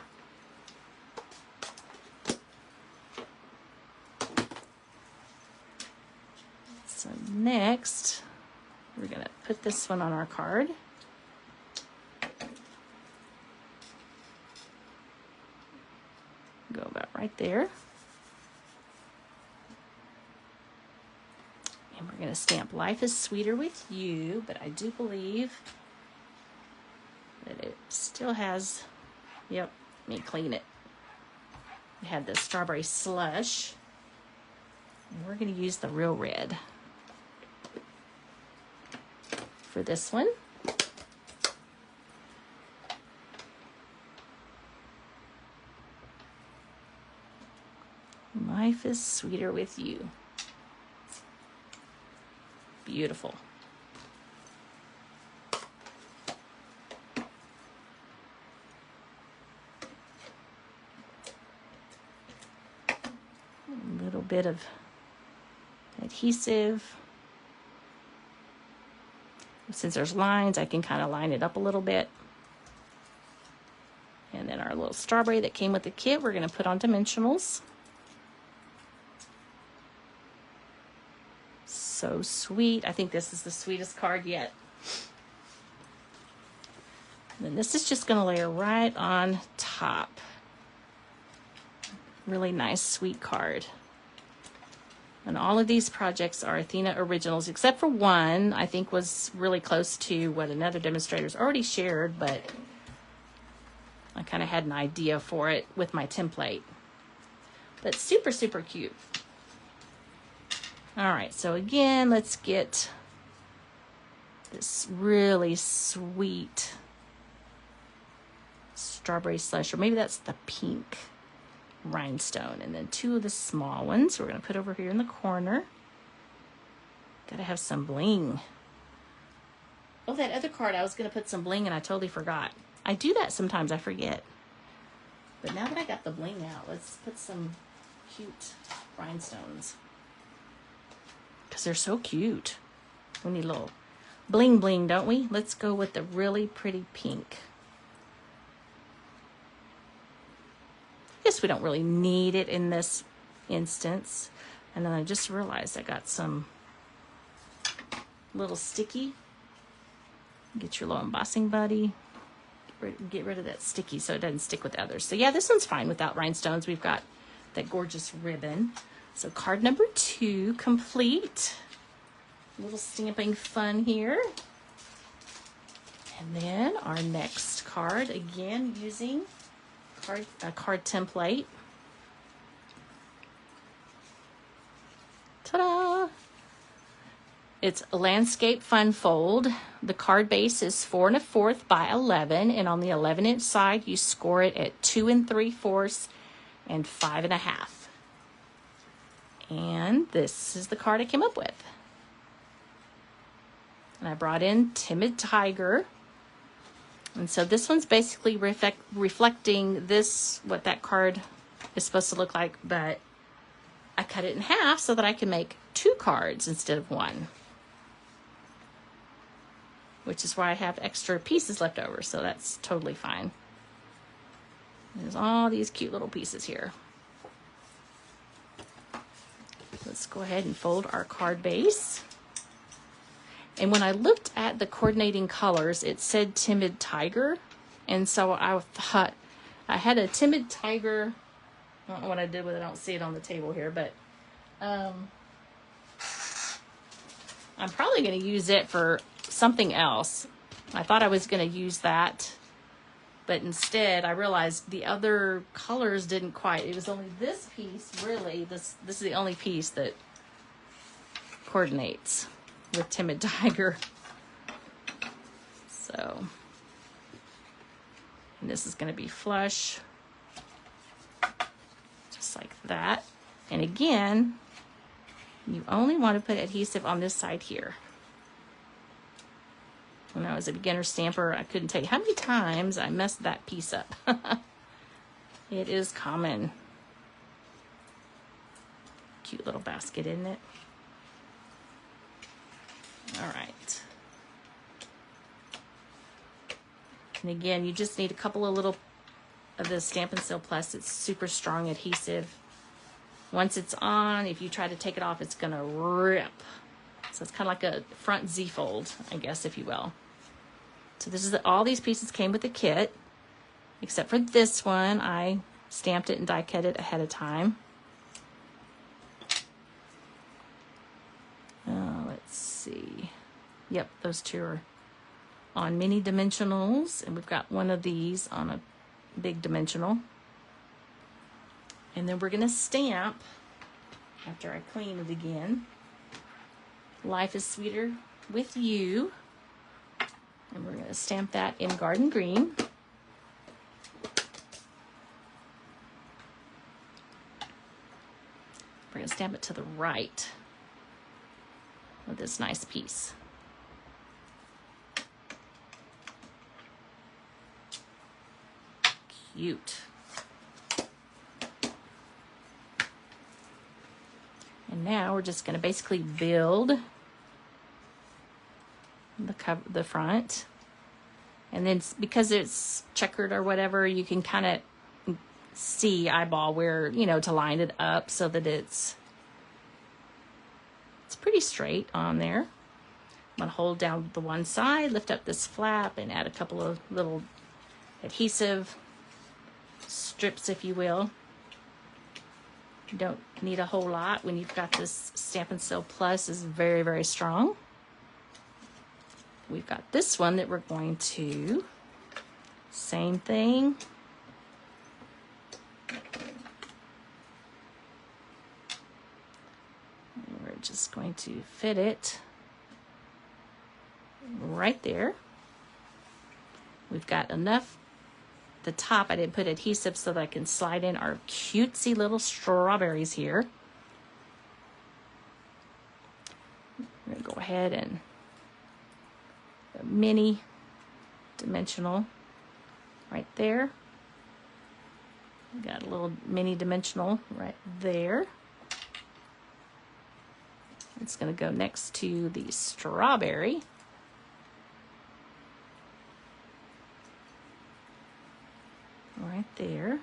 So next, we're going to put this one on our card. Go about right there. And we're going to stamp Life is Sweeter with You, but I do believe that it still has, yep, let me clean it. We had the Strawberry Slush. And we're going to use the Real Red for this one. Life is Sweeter with You. Beautiful. A little bit of adhesive. Since there's lines, I can kind of line it up a little bit. And then our little strawberry that came with the kit, we're going to put on dimensionals. So sweet. I think this is the sweetest card yet. And then this is just going to layer right on top. Really nice, sweet card. And all of these projects are Athena originals, except for one I think was really close to what another demonstrator's already shared, but I kind of had an idea for it with my template. But super, super cute. All right, so again, let's get this really sweet Strawberry Slush, or maybe that's the pink rhinestone. And then two of the small ones we're going to put over here in the corner. Got to have some bling. Oh, that other card, I was going to put some bling and I totally forgot. I do that sometimes, I forget. But now that I got the bling out, let's put some cute rhinestones. Because they're so cute. We need a little bling bling, don't we? Let's go with the really pretty pink. I guess we don't really need it in this instance. And then I just realized I got some little sticky. Get your little embossing buddy. get rid of that sticky so it doesn't stick with the others. So yeah, this one's fine without rhinestones. We've got that gorgeous ribbon. So card number 2 complete. A little stamping fun here. And then our next card, again using a card template. Ta-da! It's a Landscape Fun Fold. The card base is 4 1/4 by 11, and on the 11-inch side, you score it at 2 3/4 and 5 1/2. And this is the card I came up with. And I brought in Timid Tiger. And so this one's basically reflecting this, what that card is supposed to look like, but I cut it in half so that I can make 2 cards instead of 1. Which is why I have extra pieces left over, so that's totally fine. There's all these cute little pieces here. Let's go ahead and fold our card base. And when I looked at the coordinating colors, it said Timid Tiger. And so I thought I had a Timid Tiger. I don't know what I did with it. I don't see it on the table here, but I'm probably going to use it for something else. I thought I was going to use that, but instead I realized the other colors didn't quite. It was only this piece, really. This is the only piece that coordinates with Timid Tiger. So, and this is going to be flush, just like that. And again, you only want to put adhesive on this side here. When I was a beginner stamper, I couldn't tell you how many times I messed that piece up. It is common. Cute little basket, isn't it? All right. And again, you just need a couple of little of the Stampin' Seal Plus. It's super strong adhesive. Once it's on, if you try to take it off, it's gonna rip. So it's kind of like a front Z-fold, I guess, if you will. So this is all these pieces came with the kit, except for this one. I stamped it and die cut it ahead of time. Let's see. Yep, those 2 are on mini dimensionals, and we've got one of these on a big dimensional. And then we're gonna stamp, after I clean it again, Life is Sweeter with You. And we're gonna stamp that in Garden Green. We're gonna stamp it to the right with this nice piece. Cute. And now we're just going to basically build the front. And then because it's checkered or whatever, you can kind of see, eyeball where, you know, to line it up so that it's pretty straight on there. I'm going to hold down the one side, lift up this flap, and add a couple of little adhesive strips, if you will. You don't need a whole lot when you've got this Stampin' Seal Plus. Is very, very strong. We've got this one that we're going to, same thing. We're just going to fit it right there. We've got enough. The top, I didn't put adhesive so that I can slide in our cutesy little strawberries here. I'm going to go ahead and a mini dimensional right there. Got a little mini dimensional right there. It's going to go next to the strawberry. Right there.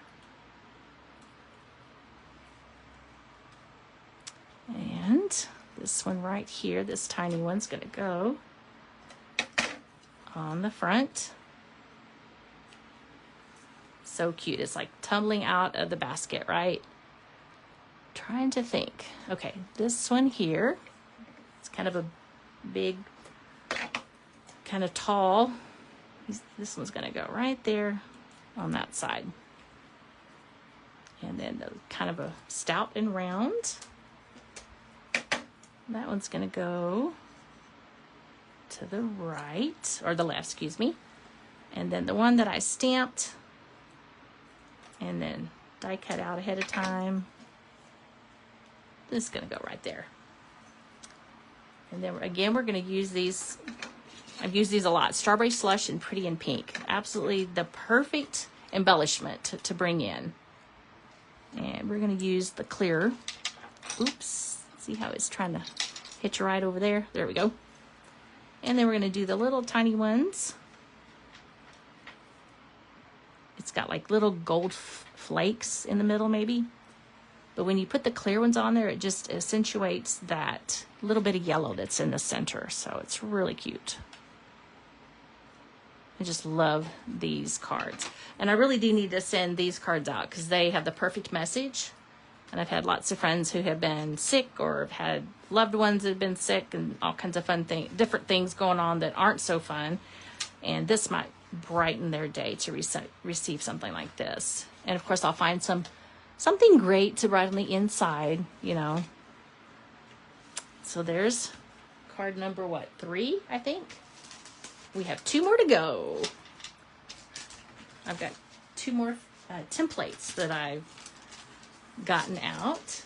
And this one right here, this tiny one's going to go on the front. So cute. It's like tumbling out of the basket, right? Trying to think. Okay, this one here, it's kind of a big, kind of tall. This one's gonna go right there on that side. And then kind of a stout and round. That one's gonna go to the right, or the left, excuse me. And then the one that I stamped and then die cut out ahead of time, this is gonna go right there. And then again, we're gonna use these, I've used these a lot, Strawberry Slush and Pretty in Pink. Absolutely the perfect embellishment to bring in. And we're gonna use the clear. Oops, see how it's trying to hitch right over there? There we go. And then we're gonna do the little tiny ones. It's got like little gold flakes in the middle maybe. But when you put the clear ones on there, it just accentuates that little bit of yellow that's in the center. So it's really cute. I just love these cards. And I really do need to send these cards out because they have the perfect message. And I've had lots of friends who have been sick or have had loved ones that have been sick and all kinds of fun things, different things going on that aren't so fun. And this might brighten their day to receive something like this. And of course, I'll find something great to write on the inside, you know. So there's card number, what, 3, I think? We have 2 more to go. I've got 2 more templates that I've gotten out.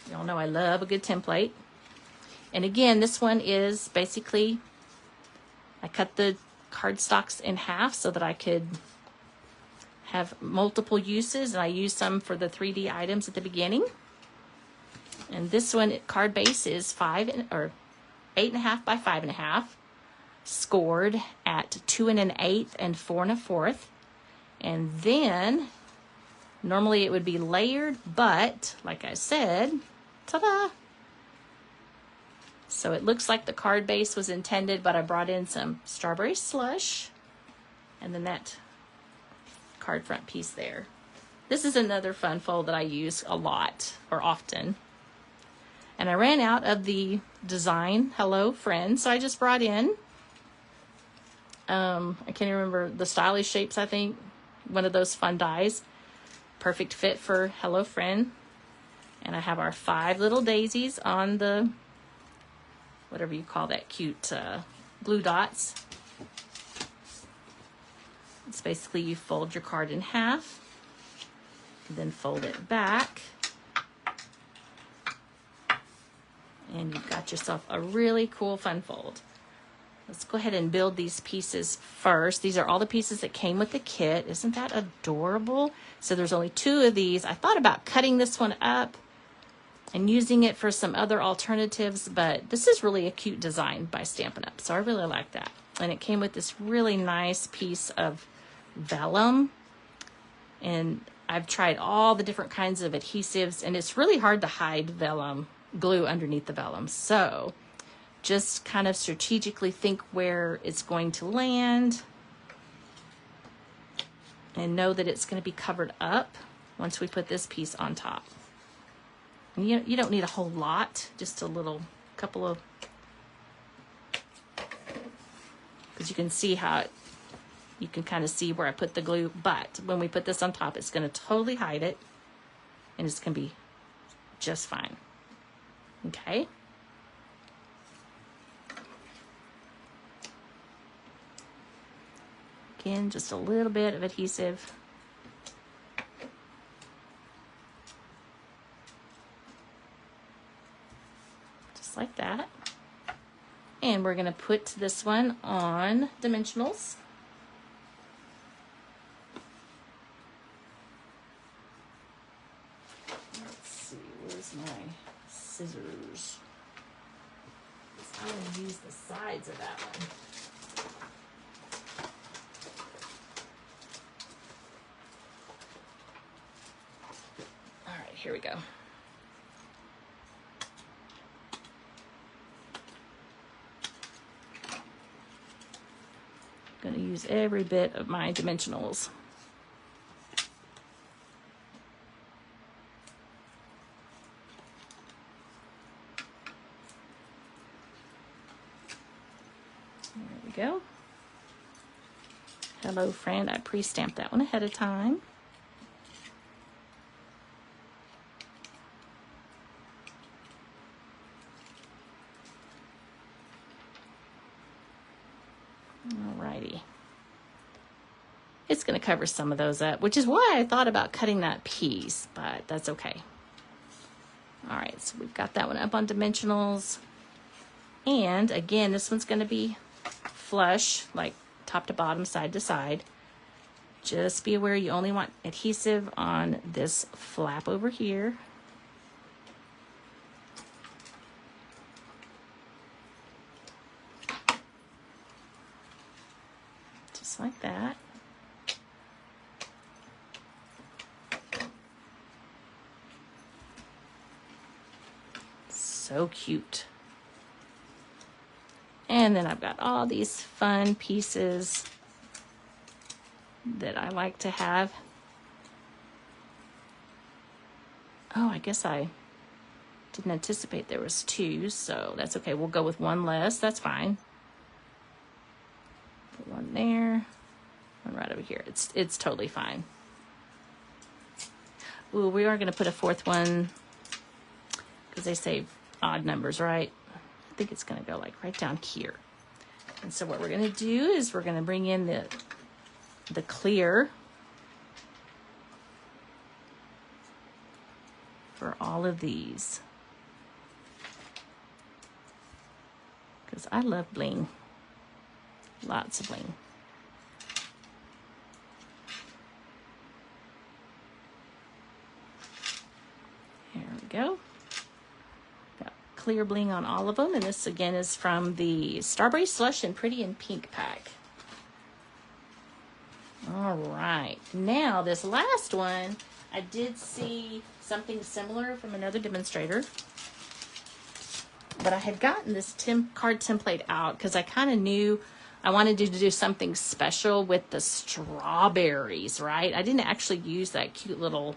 Y'all know I love a good template. And again, this one is basically, I cut the cardstocks in half so that I could have multiple uses, and I used some for the 3D items at the beginning. And this one, card base is 8.5 by 5.5, scored at 2 1/8 and 4 1/4. And then normally it would be layered, but like I said, ta-da! So it looks like the card base was intended, but I brought in some Strawberry Slush and then that card front piece there. This is another fun fold that I use a lot or often. And I ran out of the design Hello Friend, so I just brought in, I can't remember the stylish shapes, I think. One of those fun dies. Perfect fit for Hello Friend. And I have our 5 little daisies on the, whatever you call that cute glue dots. It's basically you fold your card in half, then fold it back, and you've got yourself a really cool fun fold. Let's go ahead and build these pieces first. These are all the pieces that came with the kit. Isn't that adorable? So there's only 2 of these. I thought about cutting this one up and using it for some other alternatives, but this is really a cute design by Stampin' Up, so I really like that. And it came with this really nice piece of vellum, and I've tried all the different kinds of adhesives, and it's really hard to hide vellum glue underneath the vellum. So just kind of strategically think where it's going to land and know that it's going to be covered up once we put this piece on top. And you don't need a whole lot, just a little couple of, because you can see how you can kind of see where I put the glue, but when we put this on top, it's going to totally hide it, and it's going to be just fine. Okay. Again, just a little bit of adhesive. Just like that. And we're going to put this one on dimensionals. Let's see, where's my scissors? I'm going to use the sides of that one. All right, here we go. I'm going to use every bit of my dimensionals. go. Hello, friend. I pre-stamped that one ahead of time. Alrighty. It's going to cover some of those up, which is why I thought about cutting that piece, but that's okay. All right, so we've got that one up on dimensionals. And again, this one's going to be flush, like top to bottom, side to side. Just be aware you only want adhesive on this flap over here. Just like that. So cute. And then I've got all these fun pieces that I like to have. Oh, I guess I didn't anticipate there was two, so that's okay. We'll go with one less. That's fine. Put one there, one right over here. It's totally fine. Ooh, we are going to put a fourth one because they say odd numbers, right? I think it's going to go like right down here. And so what we're going to do is we're going to bring in the clear for all of these, because I love bling. Lots of bling. There we go. Got clear bling on all of them, and this again is from the Strawberry Slush and Pretty in Pink pack. All right, now this last one, I did see something similar from another demonstrator, but I had gotten this card template out because I kind of knew I wanted to do something special with the strawberries, right? I didn't actually use that cute little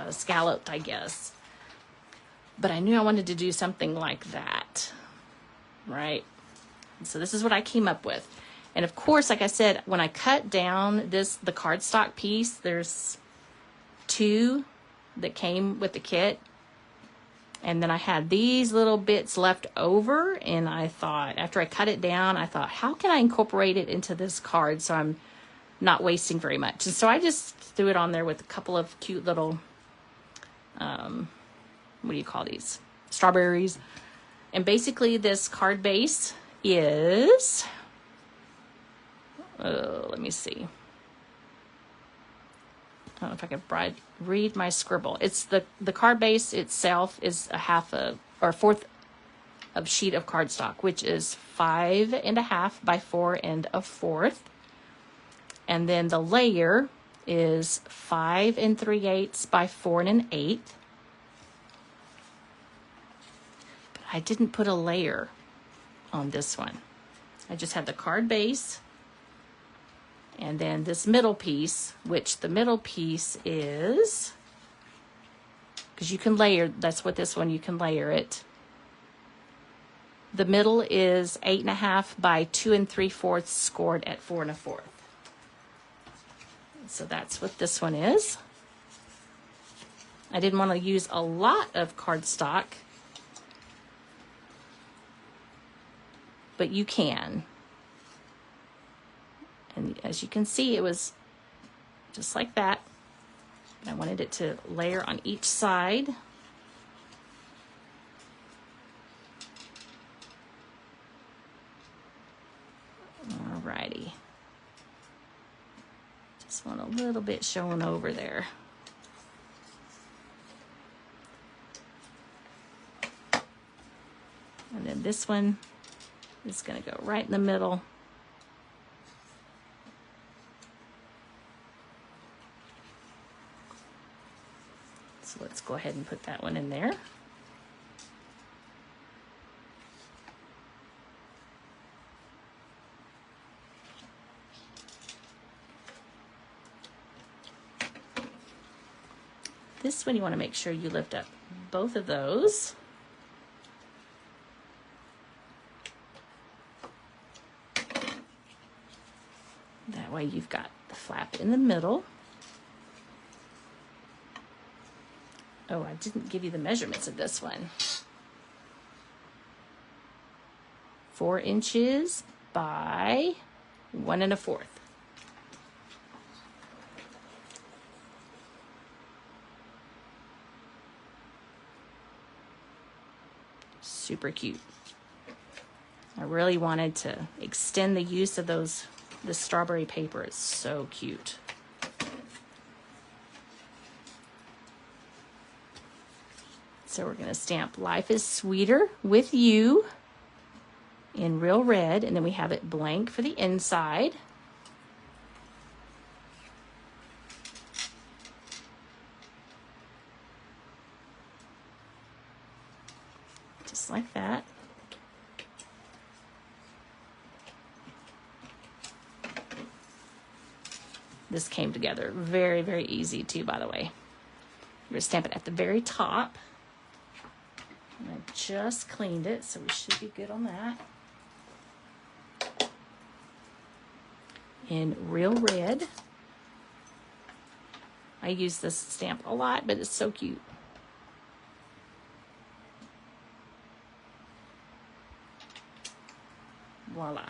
scalloped, I guess, but I knew I wanted to do something like that, right? And so this is what I came up with. And of course, like I said, when I cut down the cardstock piece, there's two that came with the kit. And then I had these little bits left over, and I thought, after I cut it down, I thought, how can I incorporate it into this card so I'm not wasting very much? And so I just threw it on there with a couple of cute little, what do you call these? Strawberries. And basically this card base is, let me see. I don't know if I can read my scribble. It's the card base itself is a fourth of sheet of cardstock, which is 5.5 by 4 1/4. And then the layer is 5 3/8 by 4 1/8. But I didn't put a layer on this one. I just had the card base. And then this middle piece, which the middle piece is, because you can layer, that's what this one, you can layer it. The middle is 8.5 by 2 3/4 scored at 4 1/4. So that's what this one is. I didn't want to use a lot of cardstock, but you can. And as you can see, it was just like that. I wanted it to layer on each side. Alrighty. Just want a little bit showing over there. And then this one is going to go right in the middle. So let's go ahead and put that one in there. This one you want to make sure you lift up both of those. That way you've got the flap in the middle. Oh, I didn't give you the measurements of this one. 4 inches by 1 1/4. Super cute. I really wanted to extend the use of this strawberry paper. It's so cute. So we're going to stamp Life is Sweeter with You in real red, and then we have it blank for the inside. Just like that. This came together very, very easy too, by the way. We're going to stamp it at the very top. And I just cleaned it, so we should be good on that. In real red. I use this stamp a lot, but it's so cute. Voila.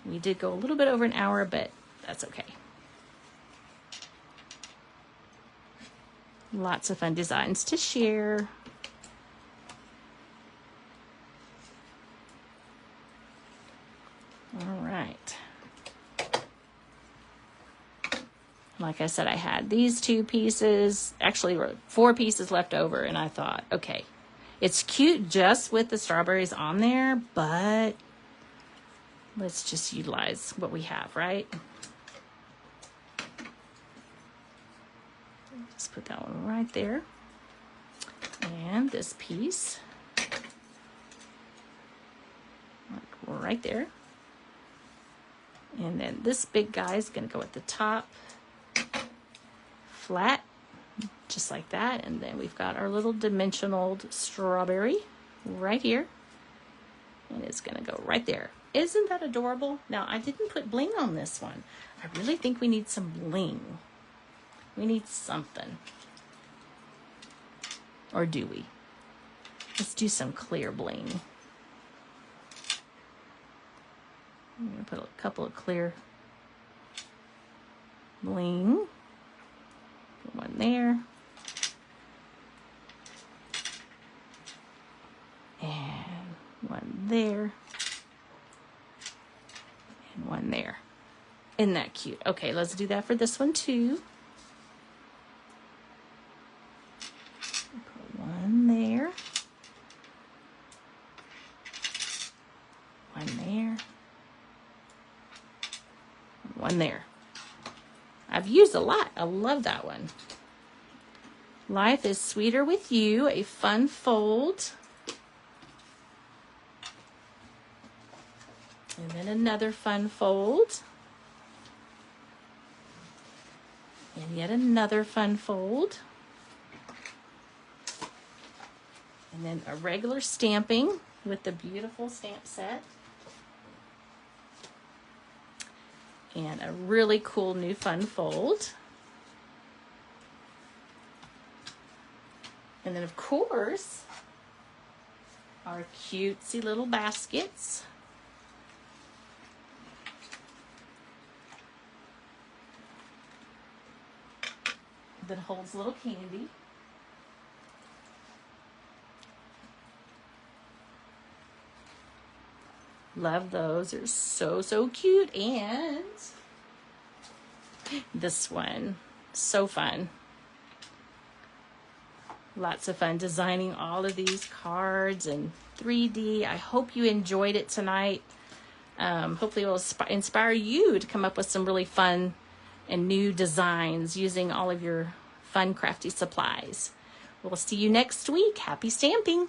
We did go a little bit over an hour, but that's okay. Lots of fun designs to share. All right. Like I said, I had these 2 pieces, actually 4 pieces left over, and I thought, okay, it's cute just with the strawberries on there, but let's just utilize what we have, right? Just put that one right there. And this piece, like right there. And then this big guy is going to go at the top, flat, just like that. And then we've got our little dimensional strawberry right here. And it's going to go right there. Isn't that adorable? Now, I didn't put bling on this one. I really think we need some bling. We need something. Or do we? Let's do some clear bling. I'm going to put a couple of clear bling. Put one there. And one there. And one there. Isn't that cute? Okay, let's do that for this one too. Put one there. One there. One there. I've used a lot. I love that one. Life is Sweeter with You, a fun fold. And then another fun fold. And yet another fun fold. And then a regular stamping with the beautiful stamp set. And a really cool new fun fold. And then of course, our cutesy little baskets. That holds little candy. Love those. They're so, so cute. And this one, so fun. Lots of fun designing all of these cards and 3D. I hope you enjoyed it tonight. Hopefully it will inspire you to come up with some really fun and new designs using all of your fun crafty supplies. We'll see you next week. Happy stamping!